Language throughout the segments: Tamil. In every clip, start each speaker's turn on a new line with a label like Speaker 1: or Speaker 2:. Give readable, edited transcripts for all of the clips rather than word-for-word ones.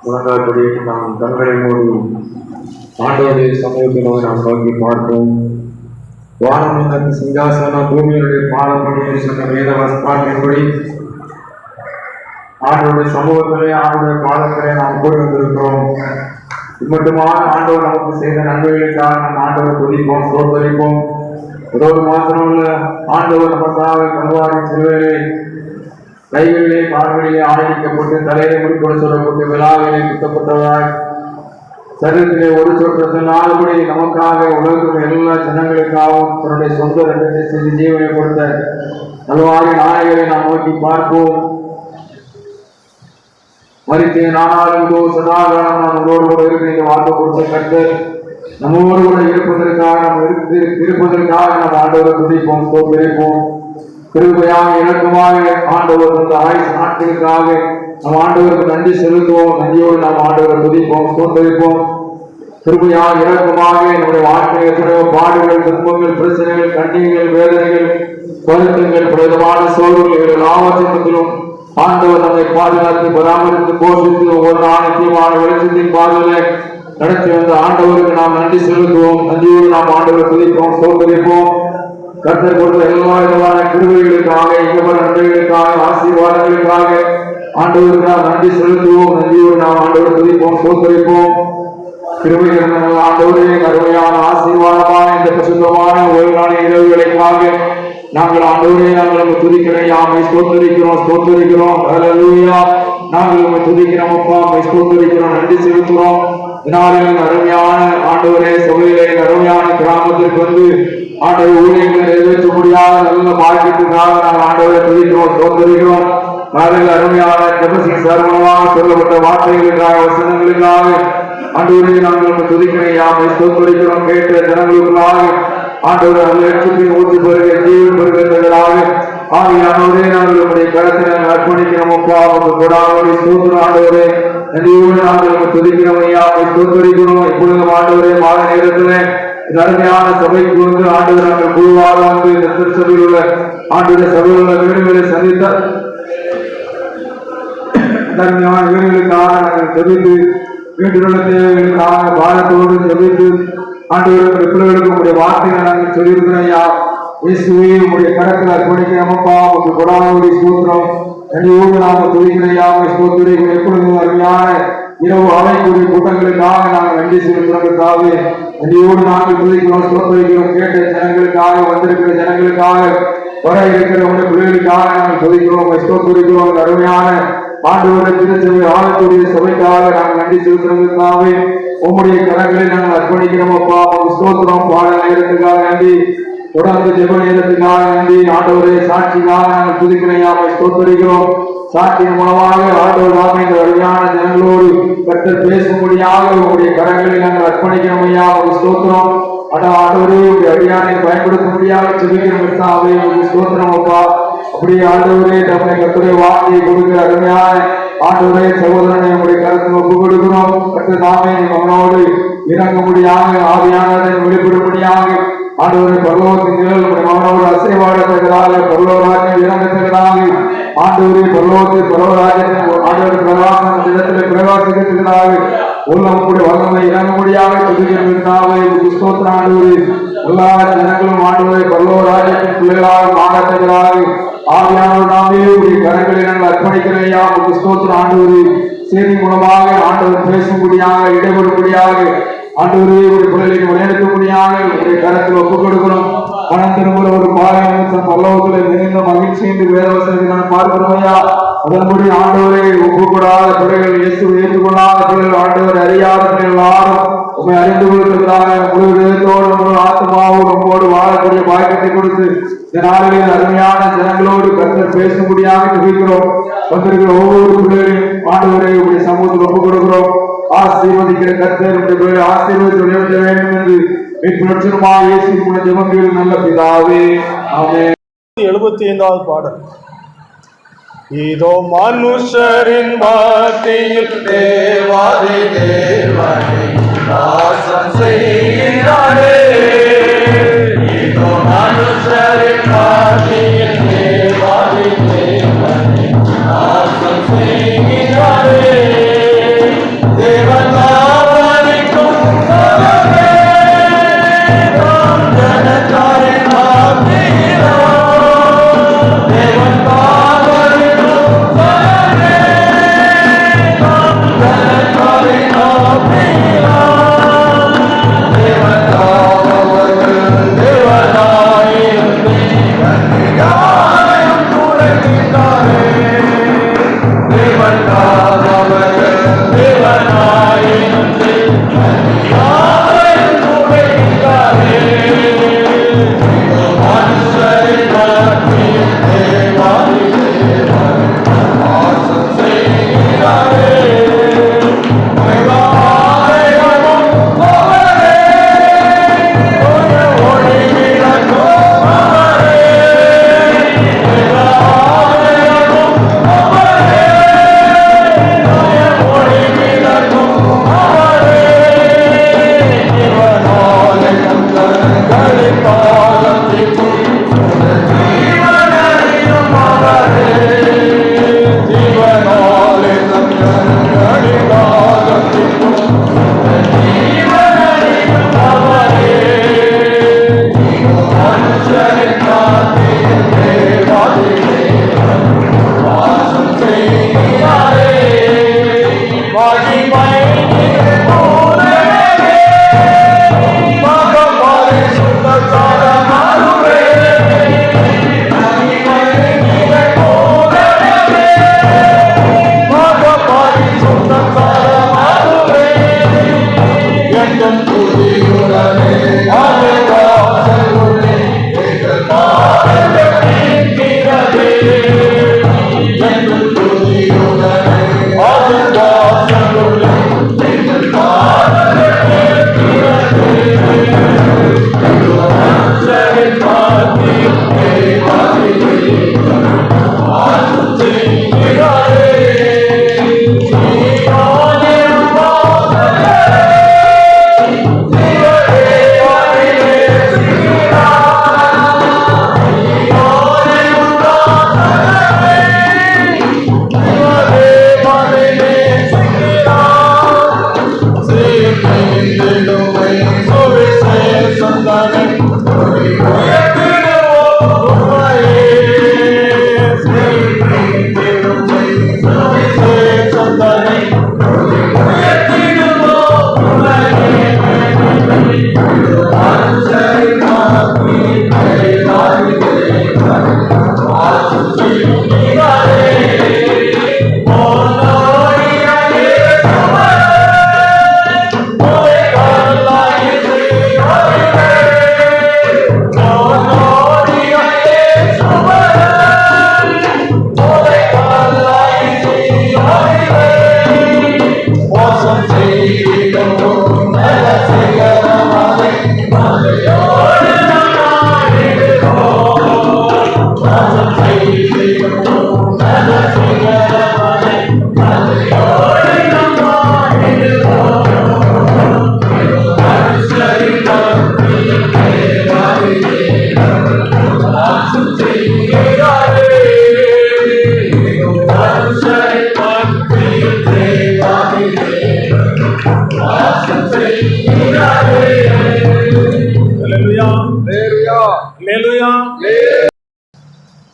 Speaker 1: முழங்கால்படி நாம் கண்களை மூடி ஆண்டவருடைய சமூகத்தில் நாம் நோக்கி பார்ப்போம். வானம் சிங்காசனம் பூமியினுடைய பாதப்படி சொன்ன வேத வசனத்தின்படி ஆண்டவருடைய சமூகத்திலே ஆண்டவருடைய பாதத்திலே நாம் கூடி வந்திருக்கிறோம். மட்டுமான ஆண்டவர் நமக்கு செய்த நன்மைகளுக்காக நம் ஆண்டவரை துதிப்போம், சோதரிப்போம். அதோடு மாத்திரமல்ல, ஆண்டவர் நமக்காக கல்வாரி சிலுவையிலே கைகளிலே கால்களிலே ஆதரிக்கப்பட்டு தலையிலே முடிக்கொடு சொல்லப்பட்டு விழாவிலே குத்தப்பட்டவராய் சரீரத்திலே ஒரு சொன்னால்படி நமக்காக உலகத்தில் எல்லா ஜனங்களுக்காகவும் தன்னுடைய சொந்த ரத்தத்தை செஞ்சு ஜீவனை கொடுத்த நல்வாரி நாயகரை நாம் நோக்கி பார்ப்போம். மறித்தேன் ஆனாலுங்கோ சதாகாலம் நான் உங்களோடு கூட இருக்க இந்த வாக்கு கொடுத்த கர்த்தர் நம்மோடு கூட இருப்பதற்காக நம்ம ஆண்டவரை துதிப்போம், சோதரிப்போம். கிருபையாக இலக்கமாக ஆண்டவர் அந்த ஆயுஷ் நாட்களுக்காக நம் ஆண்டவருக்கு நன்றி செலுத்துவோம். நன்றியோடு நாம் ஆண்டவரை துதிப்போம், சோதரிப்போம். கிருபையாக இலக்கமாக நம்முடைய வாழ்க்கையில் எத்தனையோ பாடுகள், துன்பங்கள், பிரச்சனைகள், கண்ணீர்கள், வேதனைகள், வருத்தங்கள், பிரதமான சோதனைகள் எல்லாவற்றிலும் ஆண்டவர் நம்மை பாதுகாத்து பராமரித்து போஷித்து ஒவ்வொரு நாணயத்தையுமான வெளிச்சத்தின் பாதையிலே நடத்தி வந்த ஆண்டவருக்கு நாம் நன்றி செலுத்துவோம். நன்றியோடு நாம் ஆண்டவரை துதிப்போம், சோதரிப்போம். கர்த்தர் கொடுத்த எல்லா விதமான கிருபைகளுக்காக, இகபர நன்மைகளுக்காக, ஆசீர்வாதங்களுக்காக ஆண்டவருக்கு நாம் நன்றி செலுத்துவோம். நன்றியோடு நாம் ஆண்டவரை துதிப்போம், சோதரிப்போம். கிருபைகள் ஆண்டவரே, கருமையான ஆசீர்வாதமான இந்த பிரசுத்தமான ஓய்வான இரவுகளுக்காக நாங்கள் ஆண்டவரே நாங்கள் துதிக்கிறோம், யாமை ஸ்தோத்தரிக்கிறோம். ஹல்லேலூயா. நாங்கள் உண்மை துதிக்கிறோம் அப்பா, ஸ்தோத்தரிக்கிறோம், நன்றி செலுத்துகிறோம். இதனாலும் அருமையான ஆண்டவரே சபையிலே அருமையான கிராமத்திற்கு வந்து ஆண்டவர் ஊழியர்களை நிறைவேற்ற முடியாத நல்ல பாக்கியத்துக்காக நாங்கள் ஆண்டவரை துதிக்கிறோம், ஸ்தோத்தரிக்கிறோம். அருமையான ஜெபசிங் சர்வமாக சொல்லப்பட்ட வார்த்தைகளுக்காக, வசனங்களுக்காக ஆண்டவரே நாங்கள் துதிக்கிறோம், யாமை ஸ்தோத்தரிக்கிறோம். கேட்ட ஜனங்களுக்காக ஆண்டவர் அந்த லட்சத்தின் ஊற்றி பெருக ஜீவன் பெருகிறவர்களாக ஆகியானவரே நாங்கள் உங்களுடைய கருத்தை நாங்கள் அர்ப்பணிக்கிறோம் அப்பா. உங்கள் கொடாமலை ஸ்தோத்திரம் ஆண்டவரே. நன்றியோடு நாங்கள் துதிக்கிறோம் ஐயா, ஸ்தோத்தரிக்கிறோம். இப்பொழுது ஆண்டவரே மாத நேரத்திலே அருமையான சபைக்கு வந்து ஆண்டவர் நாங்கள் குழுவாக வந்து இந்த திருச்சபையில் உள்ள ஆண்டவரை சபையில் உள்ள வீடுகளை சந்தித்த அருமையான வீடுகளுக்காக நாங்கள் ஜெபித்து வீட்டுள்ள தேவைகளுக்காக பாரத்தோடு ஜெபித்து ஆண்டவருடைய பிள்ளைகளுக்கு உங்களுடைய வார்த்தைகளை நாங்கள் சொல்லியிருக்கிறோம் ஐயா. இயேசுவே உங்களுடைய கரத்தில் அர்ப்பணிக்கிறோம் அப்பா. உங்கள் கொடாமலை ஸ்தோத்திரம். நன்றியோடு நாங்கள் துதிக்கிறையா, ஸ்தோத்திரிக்கிறோம். எப்பொழுதும் அருமையான இரவு அவைக்குரிய கூட்டங்களுக்காக நாங்கள் நன்றி செலுத்துவதற்காக நன்றியோடு நாங்கள் துதிக்கிறோம், ஸ்தோத்திரிக்கிறோம். கேட்ட ஜனங்களுக்காக, வந்திருக்கிற ஜனங்களுக்காக, வர இருக்கிற உங்களுடைய பிள்ளைகளுக்காக நாங்கள் துதிக்கிறோம், ஸ்தோத்திரிக்கிறோம். அருமையான ஆண்டவரை திருச்சபை ஆளக்கூடிய சபைக்காக நாங்கள் நன்றி செலுத்துவதற்காக உம்முடைய கரங்களை நாங்கள் அர்ப்பணிக்கிறோம் அப்பா. ஸ்தோத்திரம். பாட நேரத்துக்காக நன்றி, தொடர்ந்து ஜெப நேரத்துக்காக நன்றி. ஆண்டவரை சாட்சிக்காக நாங்கள் துதிக்கிறோம், ஸ்தோத்திரிக்கிறோம். சாட்சியின் மூலமாக ஆண்டவர் நாம இந்த வழியான ஜனங்களோடு கர்த்தர் பேசும்படியாக உங்களுடைய கரங்களை நாங்கள் அர்ப்பணிக்கிறோம் ஐயா. ஸ்தோத்திரம். ஆண்டவரே உங்களுடைய அடியானை பயன்படுத்தும்படியாக செபிக்கிறோம், ஸ்தோத்திரம் அப்பா. அப்படியே ஆண்டவரே தம்மை கர்த்தருடைய வார்த்தையை கொடுக்கிற அருமையான ஆண்டவரே சகோதரனை உங்களுடைய கருத்து ஒப்பு கொடுக்கிறோம். கர்த்தர் நாமே அவனோடு இறங்கும்படியாக, ஆவியானதை வெளிப்படும்படியாக ஆண்டவரை பரலோகத்தின் நிழல் அவனோடு அசைவாடத்தக்கதாக, பரலோகராஜ்யம் இறங்கத்தக்கதாக ஆண்டவரே பரலோகத்தில் பரவராஜ்யத்தின் ஆண்டவர் பிரகாசம் இடத்திலே பிரகாசிக்கத்தக்கதாக உள்ளமுடைய வல்லமை இறங்கும்படியாக துதிக்கிறதாக ஸ்தோத்திரம். ஆண்டவரே எல்லா ஜனங்களும் ஆண்டவரை பரலோகராஜ்யத்தின் பிள்ளைகளாக மாறத்தக்கதாக ஆவியானவர் நாமே உடைய கரங்களை நாங்கள் அர்ப்பணிக்கிறையா, ஸ்தோத்திரம். ஆண்டவரே செய்தி மூலமாக ஆண்டவர் பேசும்படியாக, இடைபெறும்படியாக ஆண்டவரே ஒரு பிள்ளைகளை வழிநடத்தும்படியாக உடைய கரத்தில் ஒப்புக் கொடுக்கிறோம். பணம் திரும்ப ஒரு பாளையம் பல்லவத்தில் நிறைந்த மகிழ்ச்சி என்று வேதவசனத்தை நான் பார்க்கிறோமையா. அதன்படி ஆண்டவரை ஒப்புக்கூடாத பிள்ளைகள், இயேசு ஏற்றுக்கொள்ளாத பிள்ளைகள், ஆண்டவர் அறியாத பிள்ளைகள் எல்லாரும் உண்மை அறிந்து கொள்வதற்காக முழு விதத்தோடு முழு ஆத்மாவோடு நம்மோடு வாழக்கூடிய பாக்கியத்தை கொடுத்து இந்த நாளில் அருமையான ஜனங்களோடு கர்த்தர் பேசும்படியாக துதிக்கிறோம். வந்திருக்கிற ஒவ்வொரு பிள்ளைகளையும் ஆண்டவரை உடைய சமூகத்தில் ஒப்புக் கொடுக்கிறோம். ஆசீர்வதிக்கிற கர்த்தர் உடைய ஆசீர்வாதத்தை வெளிப்படுத்த வேண்டும் என்று மீட்புரட்சகருமாகிய இயேசுவின் ஜெபங்களில் நல்ல பிதாவே, ஆமென்.
Speaker 2: 75வது பாடல். இதோ மனுஷரின் மத்தியில் தேவாதி தேவனை வாசம் செய்கிறாரே. இதோ மனுஷரின் மத்தியில் தேவாதி தேவனை வாசம் செய்கிறாரே.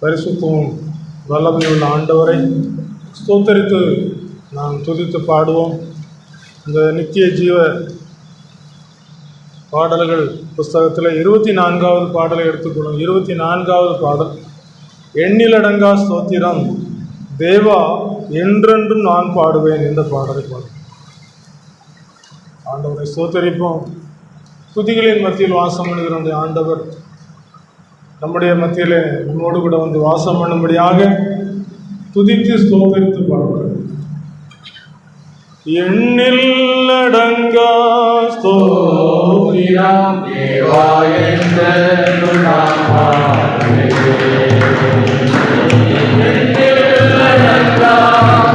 Speaker 2: பரிசுத்தமும் வல்லமையுள்ள ஆண்டவரை ஸ்தோத்தரித்து நாம் துதித்து பாடுவோம். இந்த நித்திய ஜீவ பாடல்கள் புஸ்தகத்தில் 24வது பாடலை எடுத்துக்கொள்ளும். 24வது பாடல், எண்ணிலடங்கா ஸ்தோத்திரம் தேவா என்றென்றும் நான் பாடுவேன் என்ற பாடலை பாடும். ஆண்டவரை ஸ்தோத்தரிப்போம். துதிகளின் மத்தியில் வாசம் பண்ணுகிற ஆண்டவர் நம்முடைய மத்தியில் நம்மோடு கூட வந்து வாசம் பண்ணும்படியாக துதித்து ஸ்தோத்தரித்து பாடுவார். எண்ணில் அடங்கா ஸ்தோத்திரம் தேவா என்றென்றும் நான் பாடுவேன். எண்ணில் அடங்கா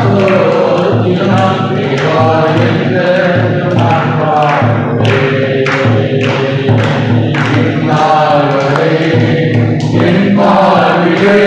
Speaker 2: ஸ்தோத்திரம் தேவா என்றென்றும் நான் பாடுவேன். என் வாழ்விலே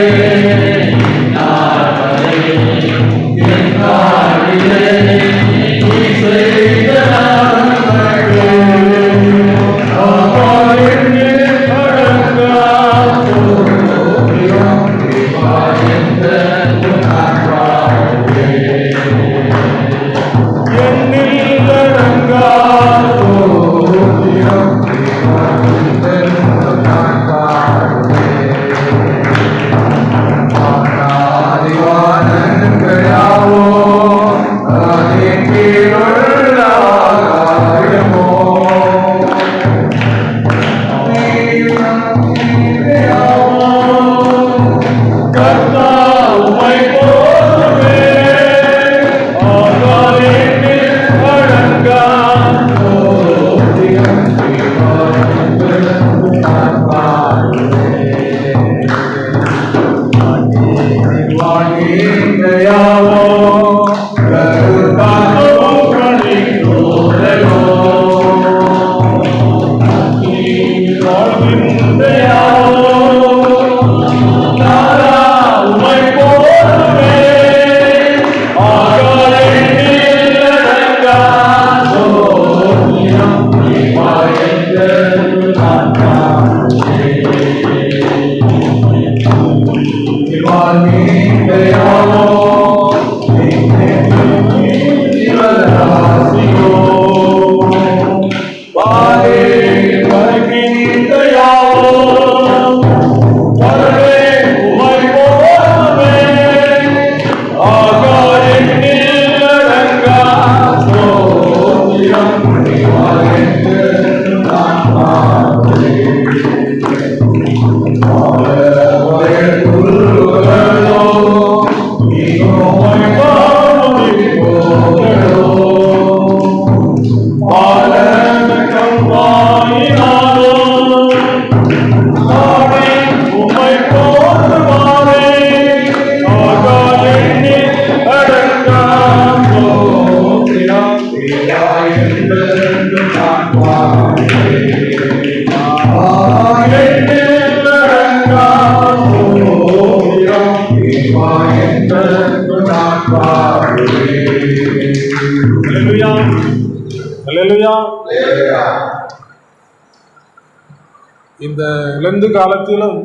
Speaker 2: இந்த லெந்து காலத்திலும்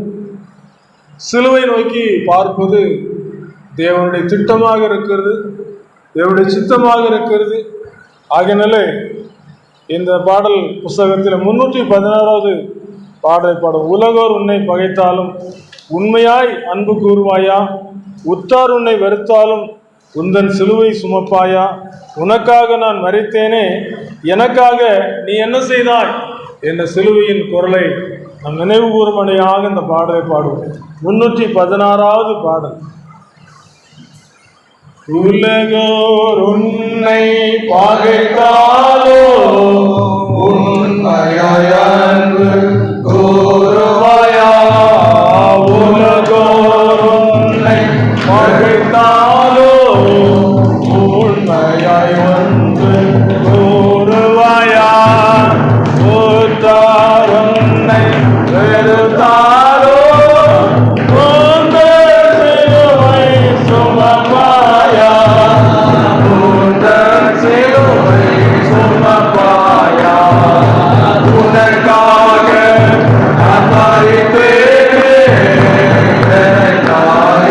Speaker 2: சிலுவை நோக்கி பார்ப்பது தேவனுடைய திட்டமாக இருக்கிறது, தேவனுடைய சித்தமாக இருக்கிறது. ஆகையினால இந்த பாடல் புஸ்தகத்தில் 316வது பாடலை பாடும். உலகோர் உன்னை பகைத்தாலும் உண்மையாய் அன்பு கூறுவாயா, உற்றார் உன்னை வெறுத்தாலும் உந்தன் சிலுவை சுமப்பாயா, உனக்காக நான் மரித்தேனே எனக்காக நீ என்ன செய்தாய் என்ற சிலுவையின் குரலை நம் நினைவு கூறும்படியாக இந்த பாடலை பாடுவோம். 316வது பாடல். உலகோர் உன்னை பகைத்தாலோ உண்மையாய் அன்பு கூறுவாயா, உலகோர் உன்னை பகைத்தாலோ உண்மையாய் அன்பு கூறுவாயா, உற்றார் உன்னை வெறுத்தாலோ உந்தன் சிலுவை சுமப்பாயா, உந்தன் சிலுவை சுமப்பாயா, உனக்காக நான் மரித்தேனே எனக்காக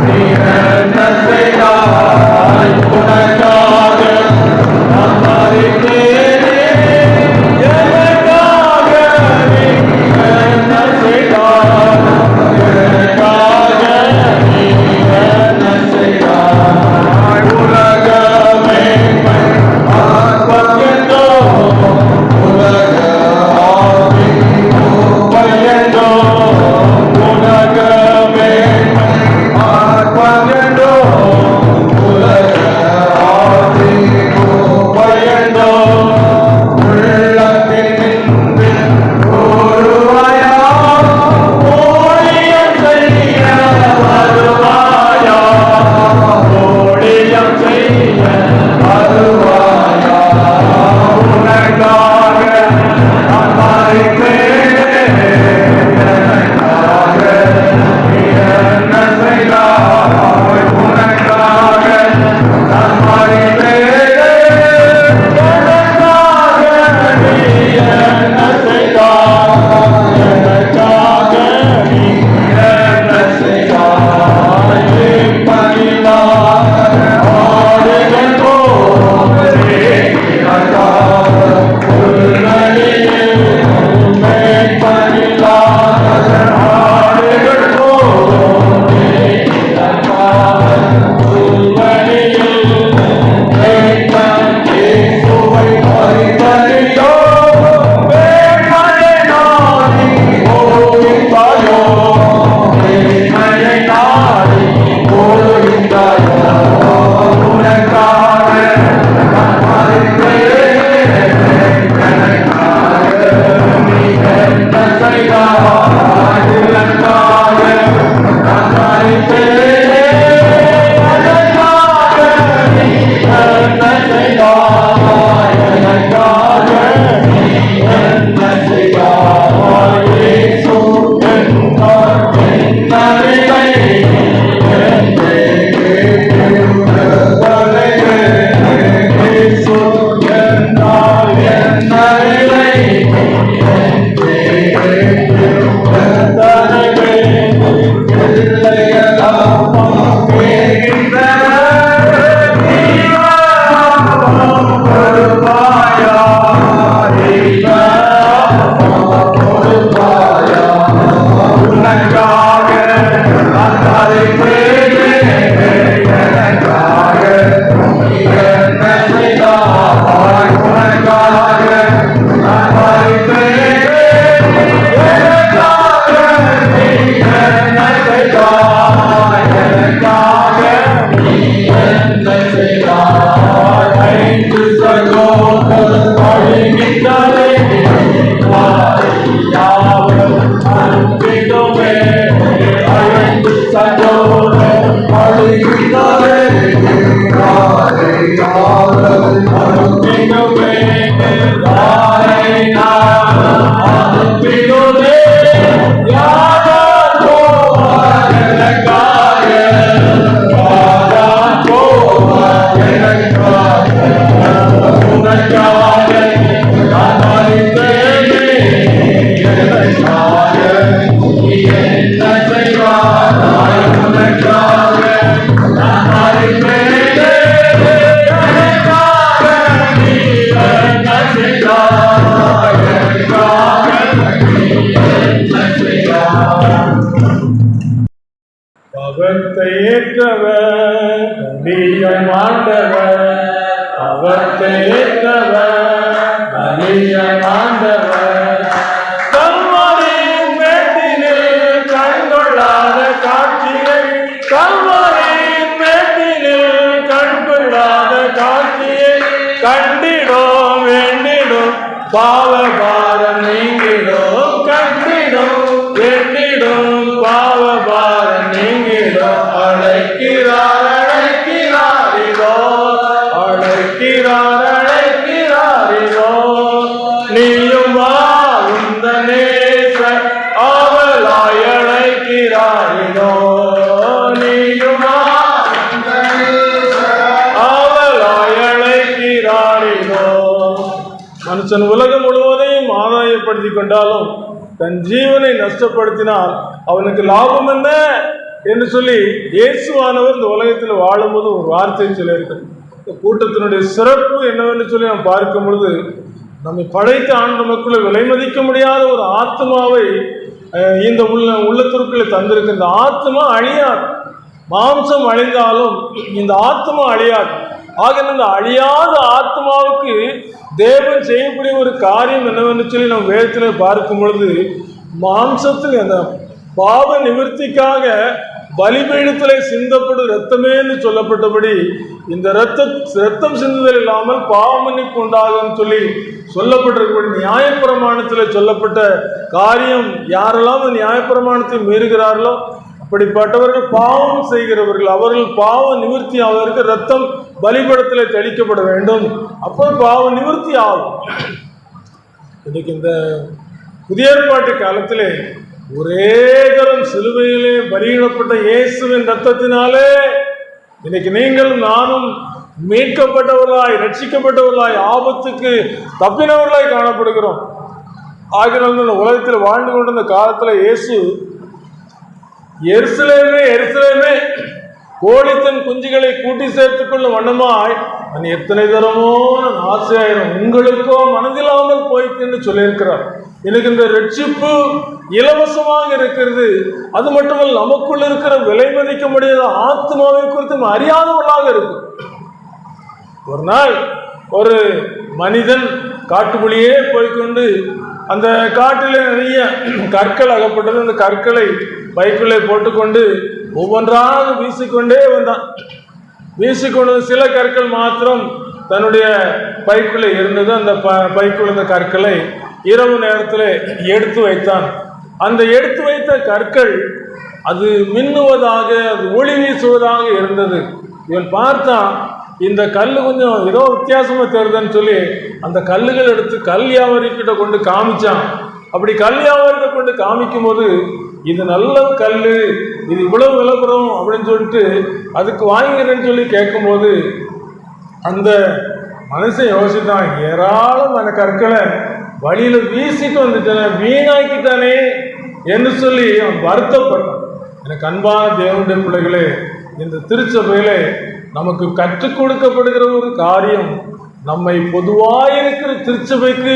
Speaker 2: நீ என்ன செய்தாய், உனக்காக அவத்தை ஏற்றவர் நபியாய் மாண்டவர், அவத்தை ஏற்றவர் நபியாய் மாண்டவர். கல்வாரியின் மேட்டினில் கண்கொள்ளாத காட்சியை, கல்வாரியின் மேட்டினில் கண்கொள்ளாத காட்சியை கண்டிடும் வேண்டிடும் பாவபாரம் நீங்கிடும், கண்டிடும் வேண்டிடும் பாவபாரம் நீங்கிடும். அழைக்கிறார் அழைக்கிறாரிதோ, அழைக்கிறார் அழைக்கிறாரிதோ, நீயும் வா உந்த நேசர் அவளாய் அழைக்கிறாரிதோ, நீயும் வா உந்த நேசர் அவளாய் அழைக்கிறாரிதோ. மனுஷன் உலகம் முழுவதையும் ஆதாயப்படுத்திக் கொண்டாலும் தன் ஜீவனை நஷ்டப்படுத்தினால் அவனுக்கு லாபம் என்ன என்று சொல்லி இயேசுவானவர் இந்த உலகத்தில் வாழும்போது ஒரு வார்த்தையை சொல்லியிருக்கிறார். இந்த கூட்டத்தினுடைய சிறப்பு என்னவென்று சொல்லி நாம் பார்க்கும் பொழுது, நம்மை படைத்த ஆண்டு மக்களை விலை மதிக்க முடியாத ஒரு ஆத்மாவை இந்த உள்ளத்திற்குள்ளே தந்திருக்கு. இந்த ஆத்மா அழியாது, மாம்சம் அழிந்தாலும் இந்த ஆத்மா அழியாது. ஆக இந்த அழியாத ஆத்மாவுக்கு தேவன் செய்யக்கூடிய ஒரு காரியம் என்னவென்று சொல்லி நம்ம வேதத்தில் பார்க்கும் பொழுது, மாம்சத்துக்கு அந்த பாவ நிவர்த்திக்காக பலிபீடத்தில் சிந்தப்படும் இரத்தமே என்று சொல்லப்பட்டபடி இந்த இரத்தம் சிந்துதல் இல்லாமல் பாவ மன்னிப்பு உண்டாகும் சொல்லி சொல்லப்பட்டிருக்கபடி நியாயப்பிரமாணத்தில் சொல்லப்பட்ட காரியம், யாரெல்லாம் அந்த நியாயப்பிரமாணத்தை மீறுகிறார்களோ அப்படிப்பட்டவர்கள் பாவம் செய்கிறவர்கள், அவர்கள் பாவ நிவர்த்தி ஆவதற்கு இரத்தம் பலிபீடத்தில் தெளிக்கப்பட வேண்டும். அப்போ பாவ நிவர்த்தி ஆகும். இன்னைக்கு இந்த புதிய ஏற்பாட்டு காலத்திலே ஒரே தரம் சிலுவையிலே பலியிடப்பட்ட இயேசுவின் இரத்தத்தினாலே இன்னைக்கு நீங்களும் நானும் மீட்கப்பட்டவர்களாய், ரட்சிக்கப்பட்டவர்களாய், ஆபத்துக்கு தப்பினவர்களாய் காணப்படுகிறோம். ஆகினாலும் இந்த உலகத்தில் வாழ்ந்து கொண்டிருந்த காலத்தில் இயேசு எருசலேமே எருசலேமே கோழி தன் குஞ்சுகளை கூட்டி சேர்த்துக் கொள்ளும் வண்ணமாய் நான் எத்தனை தரமோ நான் ஆசையாயிரும் உங்களுக்கோ மனதில்லாமல் போயிட்டு என்று சொல்லியிருக்கிறார். எனக்கு இந்த ரட்சிப்பு இலவசமாக இருக்கிறது. அது மட்டுமல்ல, நமக்குள்ள இருக்கிற விலை மதிக்க முடியாத ஆத்மாவை குறித்து அறியாதவர்களாக இருக்கும். ஒரு நாள் ஒரு மனிதன் காட்டுக்குள்ளேயே போய்கொண்டு அந்த காட்டிலே நிறைய கற்கள் அகப்பட்டது. அந்த கற்களை பைக்குள்ளே போட்டுக்கொண்டு ஒவ்வொன்றாக வீசிக்கொண்டே வந்தான். வீசிக்கொண்டு சில கற்கள் மாத்திரம் தன்னுடைய பைக்குள்ளே இருந்தது. அந்த பைக்குள்ள இந்த கற்களை இரவு நேரத்தில் எடுத்து வைத்தான். அந்த எடுத்து வைத்த கற்கள் அது மின்னுவதாக, அது ஒளி வீசுவதாக இருந்தது. இவன் பார்த்தான், இந்த கல் கொஞ்சம் ஏதோ வித்தியாசமாக தெரியுதுன்னு சொல்லி அந்த கல்லுகள் எடுத்து கல் வியாபாரிக்கிட்ட கொண்டு காமிச்சான். அப்படி கல் வியாபாரிகிட்ட கொண்டு காமிக்கும் போது, இது நல்ல கல், இது இவ்வளவு விளம்பரம் அப்படின்னு சொல்லிட்டு அதுக்கு வாங்கிறேன்னு சொல்லி கேட்கும்போது அந்த மனுஷன் யோசித்தான், ஏராளமான கற்களை வழியில் வீசிட்டு வந்துட்டானே, வீணாக்கிட்டானே என்று சொல்லி அவன் வருத்தப்பட்டான். எனக்கு அன்பான தேவனுடைய பிள்ளைகளே, இந்த திருச்சபையிலே நமக்கு கற்றுக் கொடுக்கப்படுகிற ஒரு காரியம், நம்மை பொதுவாக இருக்கிற திருச்சபைக்கு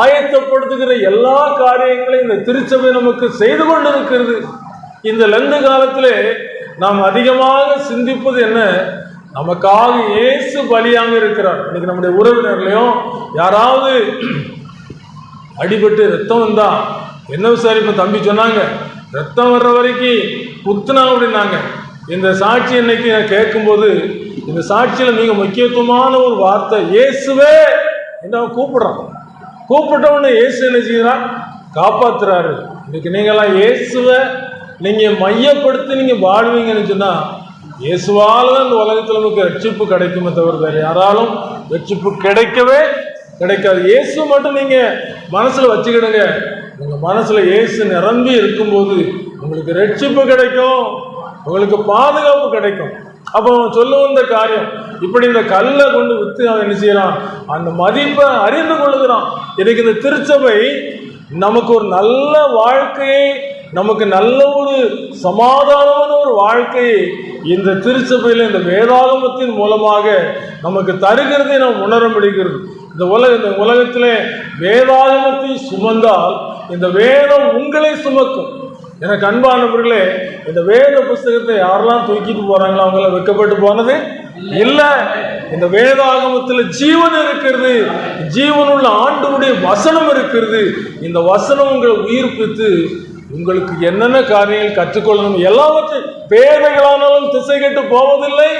Speaker 2: ஆயத்தப்படுத்துகிற எல்லா காரியங்களையும் இந்த திருச்சபை நமக்கு செய்து கொண்டிருக்கிறது. இந்த லெந்து காலத்திலே நாம் அதிகமாக சிந்திப்பது என்ன? நமக்காக இயேசு பலியாக இருக்கிறார். இன்னைக்கு நம்முடைய உறவினர்களையும் யாராவது அடிபட்டு ரத்தம் வந்தா என்ன விசாரிப்ப? தம்பி சொன்னாங்க, ரத்தம் வர்ற வரைக்கும் குத்துனா அப்படின்னாங்க. இந்த சாட்சி இன்னைக்கு நான் கேட்கும்போது இந்த சாட்சியில் மிக முக்கியத்துவமான ஒரு வார்த்தை, இயேசுவே என்ன கூப்பிடுறான். கூப்பிட்டவொன்னு இயேசு என்ன செய்கிறார்? காப்பாற்றுறாரு. இன்னைக்கு நீங்களாம் இயேசுவை நீங்கள் மையப்படுத்தி நீங்கள் வாழ்வீங்கன்னு சொன்னால் இயேசுவால் தான் இந்த உலகத்தில் நமக்கு ரட்சிப்பு கிடைக்குமே தவிர வேறு யாராலும் ரட்சிப்பு கிடைக்கவே கிடைக்காது. இயேசு மட்டும் நீங்க மனசுல வச்சுக்கிடுங்க. உங்க மனசுல இயேசு நிரம்பி இருக்கும்போது உங்களுக்கு ரட்சிப்பு கிடைக்கும், உங்களுக்கு பாதுகாப்பு கிடைக்கும். அப்போ சொல்ல வந்த காரியம், இப்படி இந்த கல்லை கொண்டு வித்து அவன் என்ன செய்யறான், அந்த மதிப்பை அறிந்து கொள்ளுகிறான். இன்னைக்கு இந்த திருச்சபை நமக்கு ஒரு நல்ல வாழ்க்கையை, நமக்கு நல்ல ஒரு சமாதானமான ஒரு வாழ்க்கையை இந்த திருச்சபையில் இந்த வேதாகமத்தின் மூலமாக நமக்கு தருகிறதை நாம் உணர முடிகிறது. இந்த உலகத்திலே வேதாகமத்தை சுமந்தால் இந்த வேதம் உங்களை சுமக்கும். எனக்கு அன்பானவர்களே, இந்த வேத புஸ்தகத்தை யாரெல்லாம் தூக்கிட்டு போறாங்களோ அவங்கள வெட்கப்பட்டு போனது இல்லை. இந்த வேதாகமத்தில் ஜீவன் இருக்கிறது, ஜீவனுள்ள ஆண்டவருடைய வசனம் இருக்கிறது. இந்த வசனம் உங்களை உயிர்ப்பித்து உங்களுக்கு என்னென்ன காரியங்கள் கற்றுக்கொள்ளணும், எல்லாவற்றையும் பேதைகளானாலும் திசை கெட்டு போவதில்லை.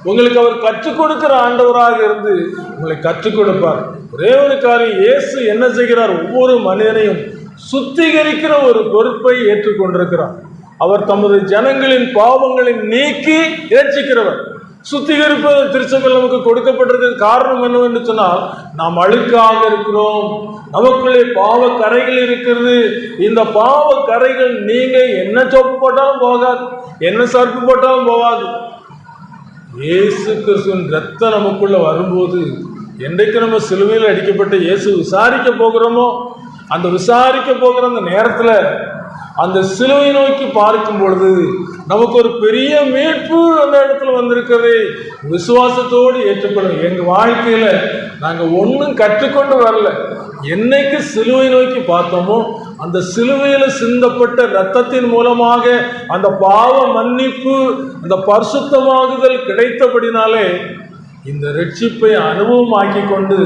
Speaker 2: உங்களுக்கு அவர் கற்றுக் கொடுக்கிற ஆண்டவராக இருந்து உங்களை கற்றுக் கொடுப்பார். ஒரே ஒரு காரியம், இயேசு என்ன செய்கிறார், ஒவ்வொரு மனிதனையும் சுத்திகரிக்கிற ஒரு பொறுப்பை ஏற்றுக்கொண்டிருக்கிறார். அவர் தமது ஜனங்களின் பாவங்களை நீக்கி இரட்சிக்கிறவர். சுத்திகரிப்பு திருச்சபையில் நமக்கு கொடுக்கப்பட்டிருக்கிறது. காரணம் என்னவென்று சொன்னால், நாம் அழுக்காக இருக்கிறோம், நமக்குள்ளே பாவ கரைகள் இருக்கிறது. இந்த பாவ கரைகள் நீங்க என்ன சோப்பு போட்டாலும் போகாது, என்ன சர்ப்பு போட்டாலும் போகாது. இயேசு கிறிஸ்துவின் ரத்தம் நமக்குள்ள வரும்போது, என்றைக்கு நம்ம சிலுவையில் அடிக்கப்பட்ட இயேசு விசாரிக்க போகிறோமோ, அந்த விசாரிக்க போகிற அந்த நேரத்தில் அந்த சிலுவை நோக்கி பார்க்கும் பொழுது நமக்கு ஒரு பெரிய மீட்பு அந்த இடத்துல வந்திருக்கிறது. விசுவாசத்தோடு ஏற்றுக்கொள்ளும். எங்கள் வாழ்க்கையில் நாங்கள் ஒன்றும் கற்றுக்கொண்டு வரல. என்னைக்கு சிலுவை நோக்கி பார்த்தோமோ, அந்த சிலுவையில் சிந்தப்பட்ட இரத்தத்தின் மூலமாக அந்த பாவ மன்னிப்பு, அந்த பரிசுத்தமாகுதல் கிடைத்தபடினாலே இந்த ரட்சிப்பை அனுபவமாக்கி கொண்டு,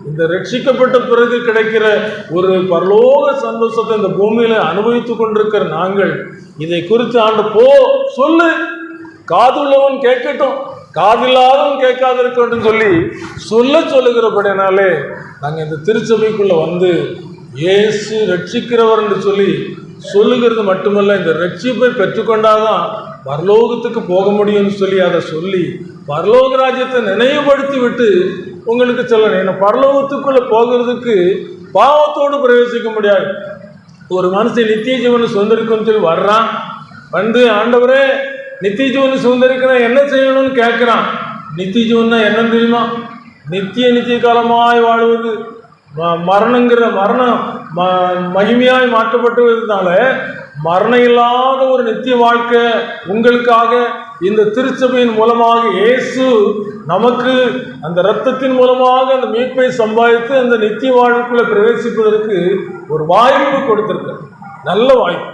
Speaker 2: இந்த ரட்சிக்கப்பட்ட பிறகு கிடைக்கிற ஒரு பரலோக சந்தோஷத்தை இந்த பூமியில அனுபவித்துக் கொண்டிருக்கிற நாங்கள் இதை குறித்து ஆண்டு சொல்லு, காதுள்ளவன் கேட்கட்டும், காதில்லாதவன் கேட்காது இருக்கட்டும் சொல்லி சொல்லுகிறபடினாலே நாங்கள் இந்த திருச்சபைக்குள்ள வந்து இயேசு ரட்சிக்கிறவர் என்று சொல்லி சொல்லுகிறது மட்டுமல்ல, இந்த ரட்சிப்பை பெற்றுக்கொண்டாதான் பரலோகத்துக்கு போக முடியும்னு சொல்லி அதை சொல்லி பரலோக ராஜ்யத்தை நினைவுபடுத்தி விட்டு உங்களுக்கு சொல்லணும். ஏன்னா பரலோகத்துக்குள்ள போகிறதுக்கு பாவத்தோடு பிரவேசிக்க முடியாது. ஒரு மனுஷன் நித்திய ஜீவனை சுதந்திரிக்கணும்னு சொல்லி வர்றான், வந்து ஆண்டவரே நித்திய ஜீவனை சுதந்திரிக்கணும் என்ன செய்யணும்னு கேட்குறான். நித்திய ஜீவன்னா என்னன்னு தெரியுமா? நித்திய காலமாய் வாழ்வது. மரணம் மகிமையாய் மாற்றப்பட்டதுனால மரணம் இல்லாத ஒரு நித்திய வாழ்க்கை உங்களுக்காக இந்த திருச்சபையின் மூலமாக இயேசு நமக்கு அந்த இரத்தத்தின் மூலமாக அந்த மீட்பை சம்பாதித்து அந்த நித்திய வாழ்வுக்குள்ள பிரவேசிப்பதற்கு ஒரு வாய்ப்பு கொடுத்திருக்கார். நல்ல வாய்ப்பு.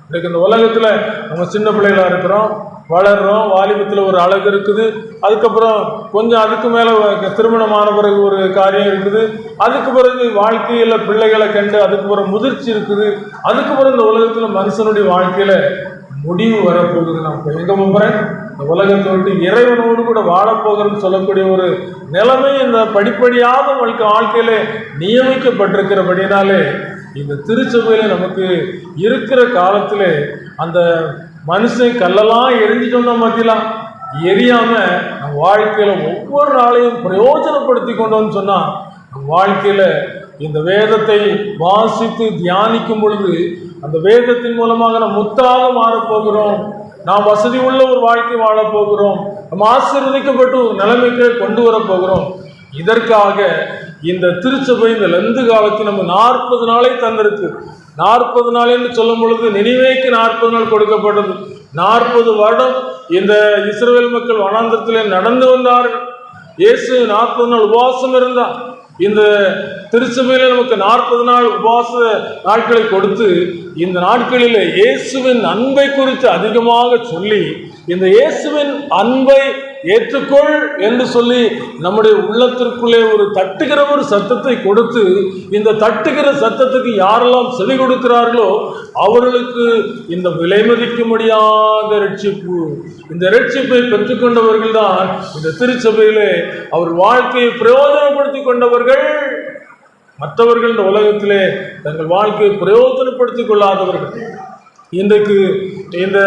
Speaker 2: இன்றைக்கு இந்த உலகத்தில் நம்ம சின்ன பிள்ளைகளாக இருக்கிறோம், வளர்கிறோம், வாலிபத்தில் ஒரு அழகு இருக்குது, அதுக்கப்புறம் கொஞ்சம் அதுக்கு மேலே திருமணமான பிறகு ஒரு காரியம் இருக்குது, அதுக்கு பிறகு வாழ்க்கையில் பிள்ளைகளை கண்டு அதுக்கு பிறகு முதிர்ச்சி இருக்குது, அதுக்கு பிறகு இந்த உலகத்தில் மனுஷனுடைய வாழ்க்கையில் முடிவு வரப்போகுது. நான் இப்போ எங்கே போகிறேன், இந்த உலகத்தை விட்டு இறைவனோடு கூட வாழப்போகிறேன்னு சொல்லக்கூடிய ஒரு நிலைமை இந்த படிப்படியாக வாழ்க்கையில நியமிக்கப்பட்டிருக்கிறபடினாலே இந்த திருச்சபையில் நமக்கு இருக்கிற காலத்தில் அந்த மனுஷன் கல்லெல்லாம் எரிஞ்சிட்டு வந்தா மத்தியெல்லாம் எரியாம நம்ம வாழ்க்கையில ஒவ்வொரு நாளையும் பிரயோஜனப்படுத்தி கொண்டோம்னு சொன்னா நம்ம வாழ்க்கையில இந்த வேதத்தை வாசித்து தியானிக்கும் பொழுது அந்த வேதத்தின் மூலமாக நம்ம முத்தாக மாறப்போகிறோம். நாம் வசதி உள்ள ஒரு வாழ்க்கை வாழப்போகிறோம். நம்ம ஆசீர்வதிக்கப்பட்டு ஒரு நிலைமைக்கு கொண்டு வரப்போகிறோம். இதற்காக இந்த திருச்சபை இந்த லந்து காலத்தில் நம்ம 40 நாளை தந்திருக்கு. 40 நாள் என்று சொல்லும் பொழுது நினிவேக்கு 40 நாள் கொடுக்கப்பட்டது. 40 வருடம் இந்த இஸ்ரவேல் மக்கள் வனாந்தரத்திலே நடந்து வந்தார்கள். இயேசு 40 நாள் உபவாசம் இருந்தார். இந்த திருச்சபையில நமக்கு 40 நாள் உபவாச நாட்களை கொடுத்து இந்த நாட்களில் இயேசுவின் அன்பை குறித்து அதிகமாக சொல்லி இந்த இயேசுவின் அன்பை ஏற்றுக்கொள் என்று சொல்லி நம்முடைய உள்ளத்திற்குள்ளே ஒரு தட்டுகிற ஒரு சத்தத்தை கொடுத்து இந்த தட்டுகிற சத்தத்துக்கு யாரெல்லாம் செவி கொடுக்கிறார்களோ அவர்களுக்கு இந்த விலை மதிக்க முடியாத ரட்சிப்பு, இந்த ரட்சிப்பை பெற்றுக்கொண்டவர்கள் தான் இந்த திருச்சபையிலே அவர் வாழ்க்கையை பிரயோஜனப்படுத்தி கொண்டவர்கள். மற்றவர்கள் இந்த உலகத்திலே தங்கள் வாழ்க்கையை பிரயோஜனப்படுத்திக் கொள்ளாதவர்கள். இன்றைக்கு இந்த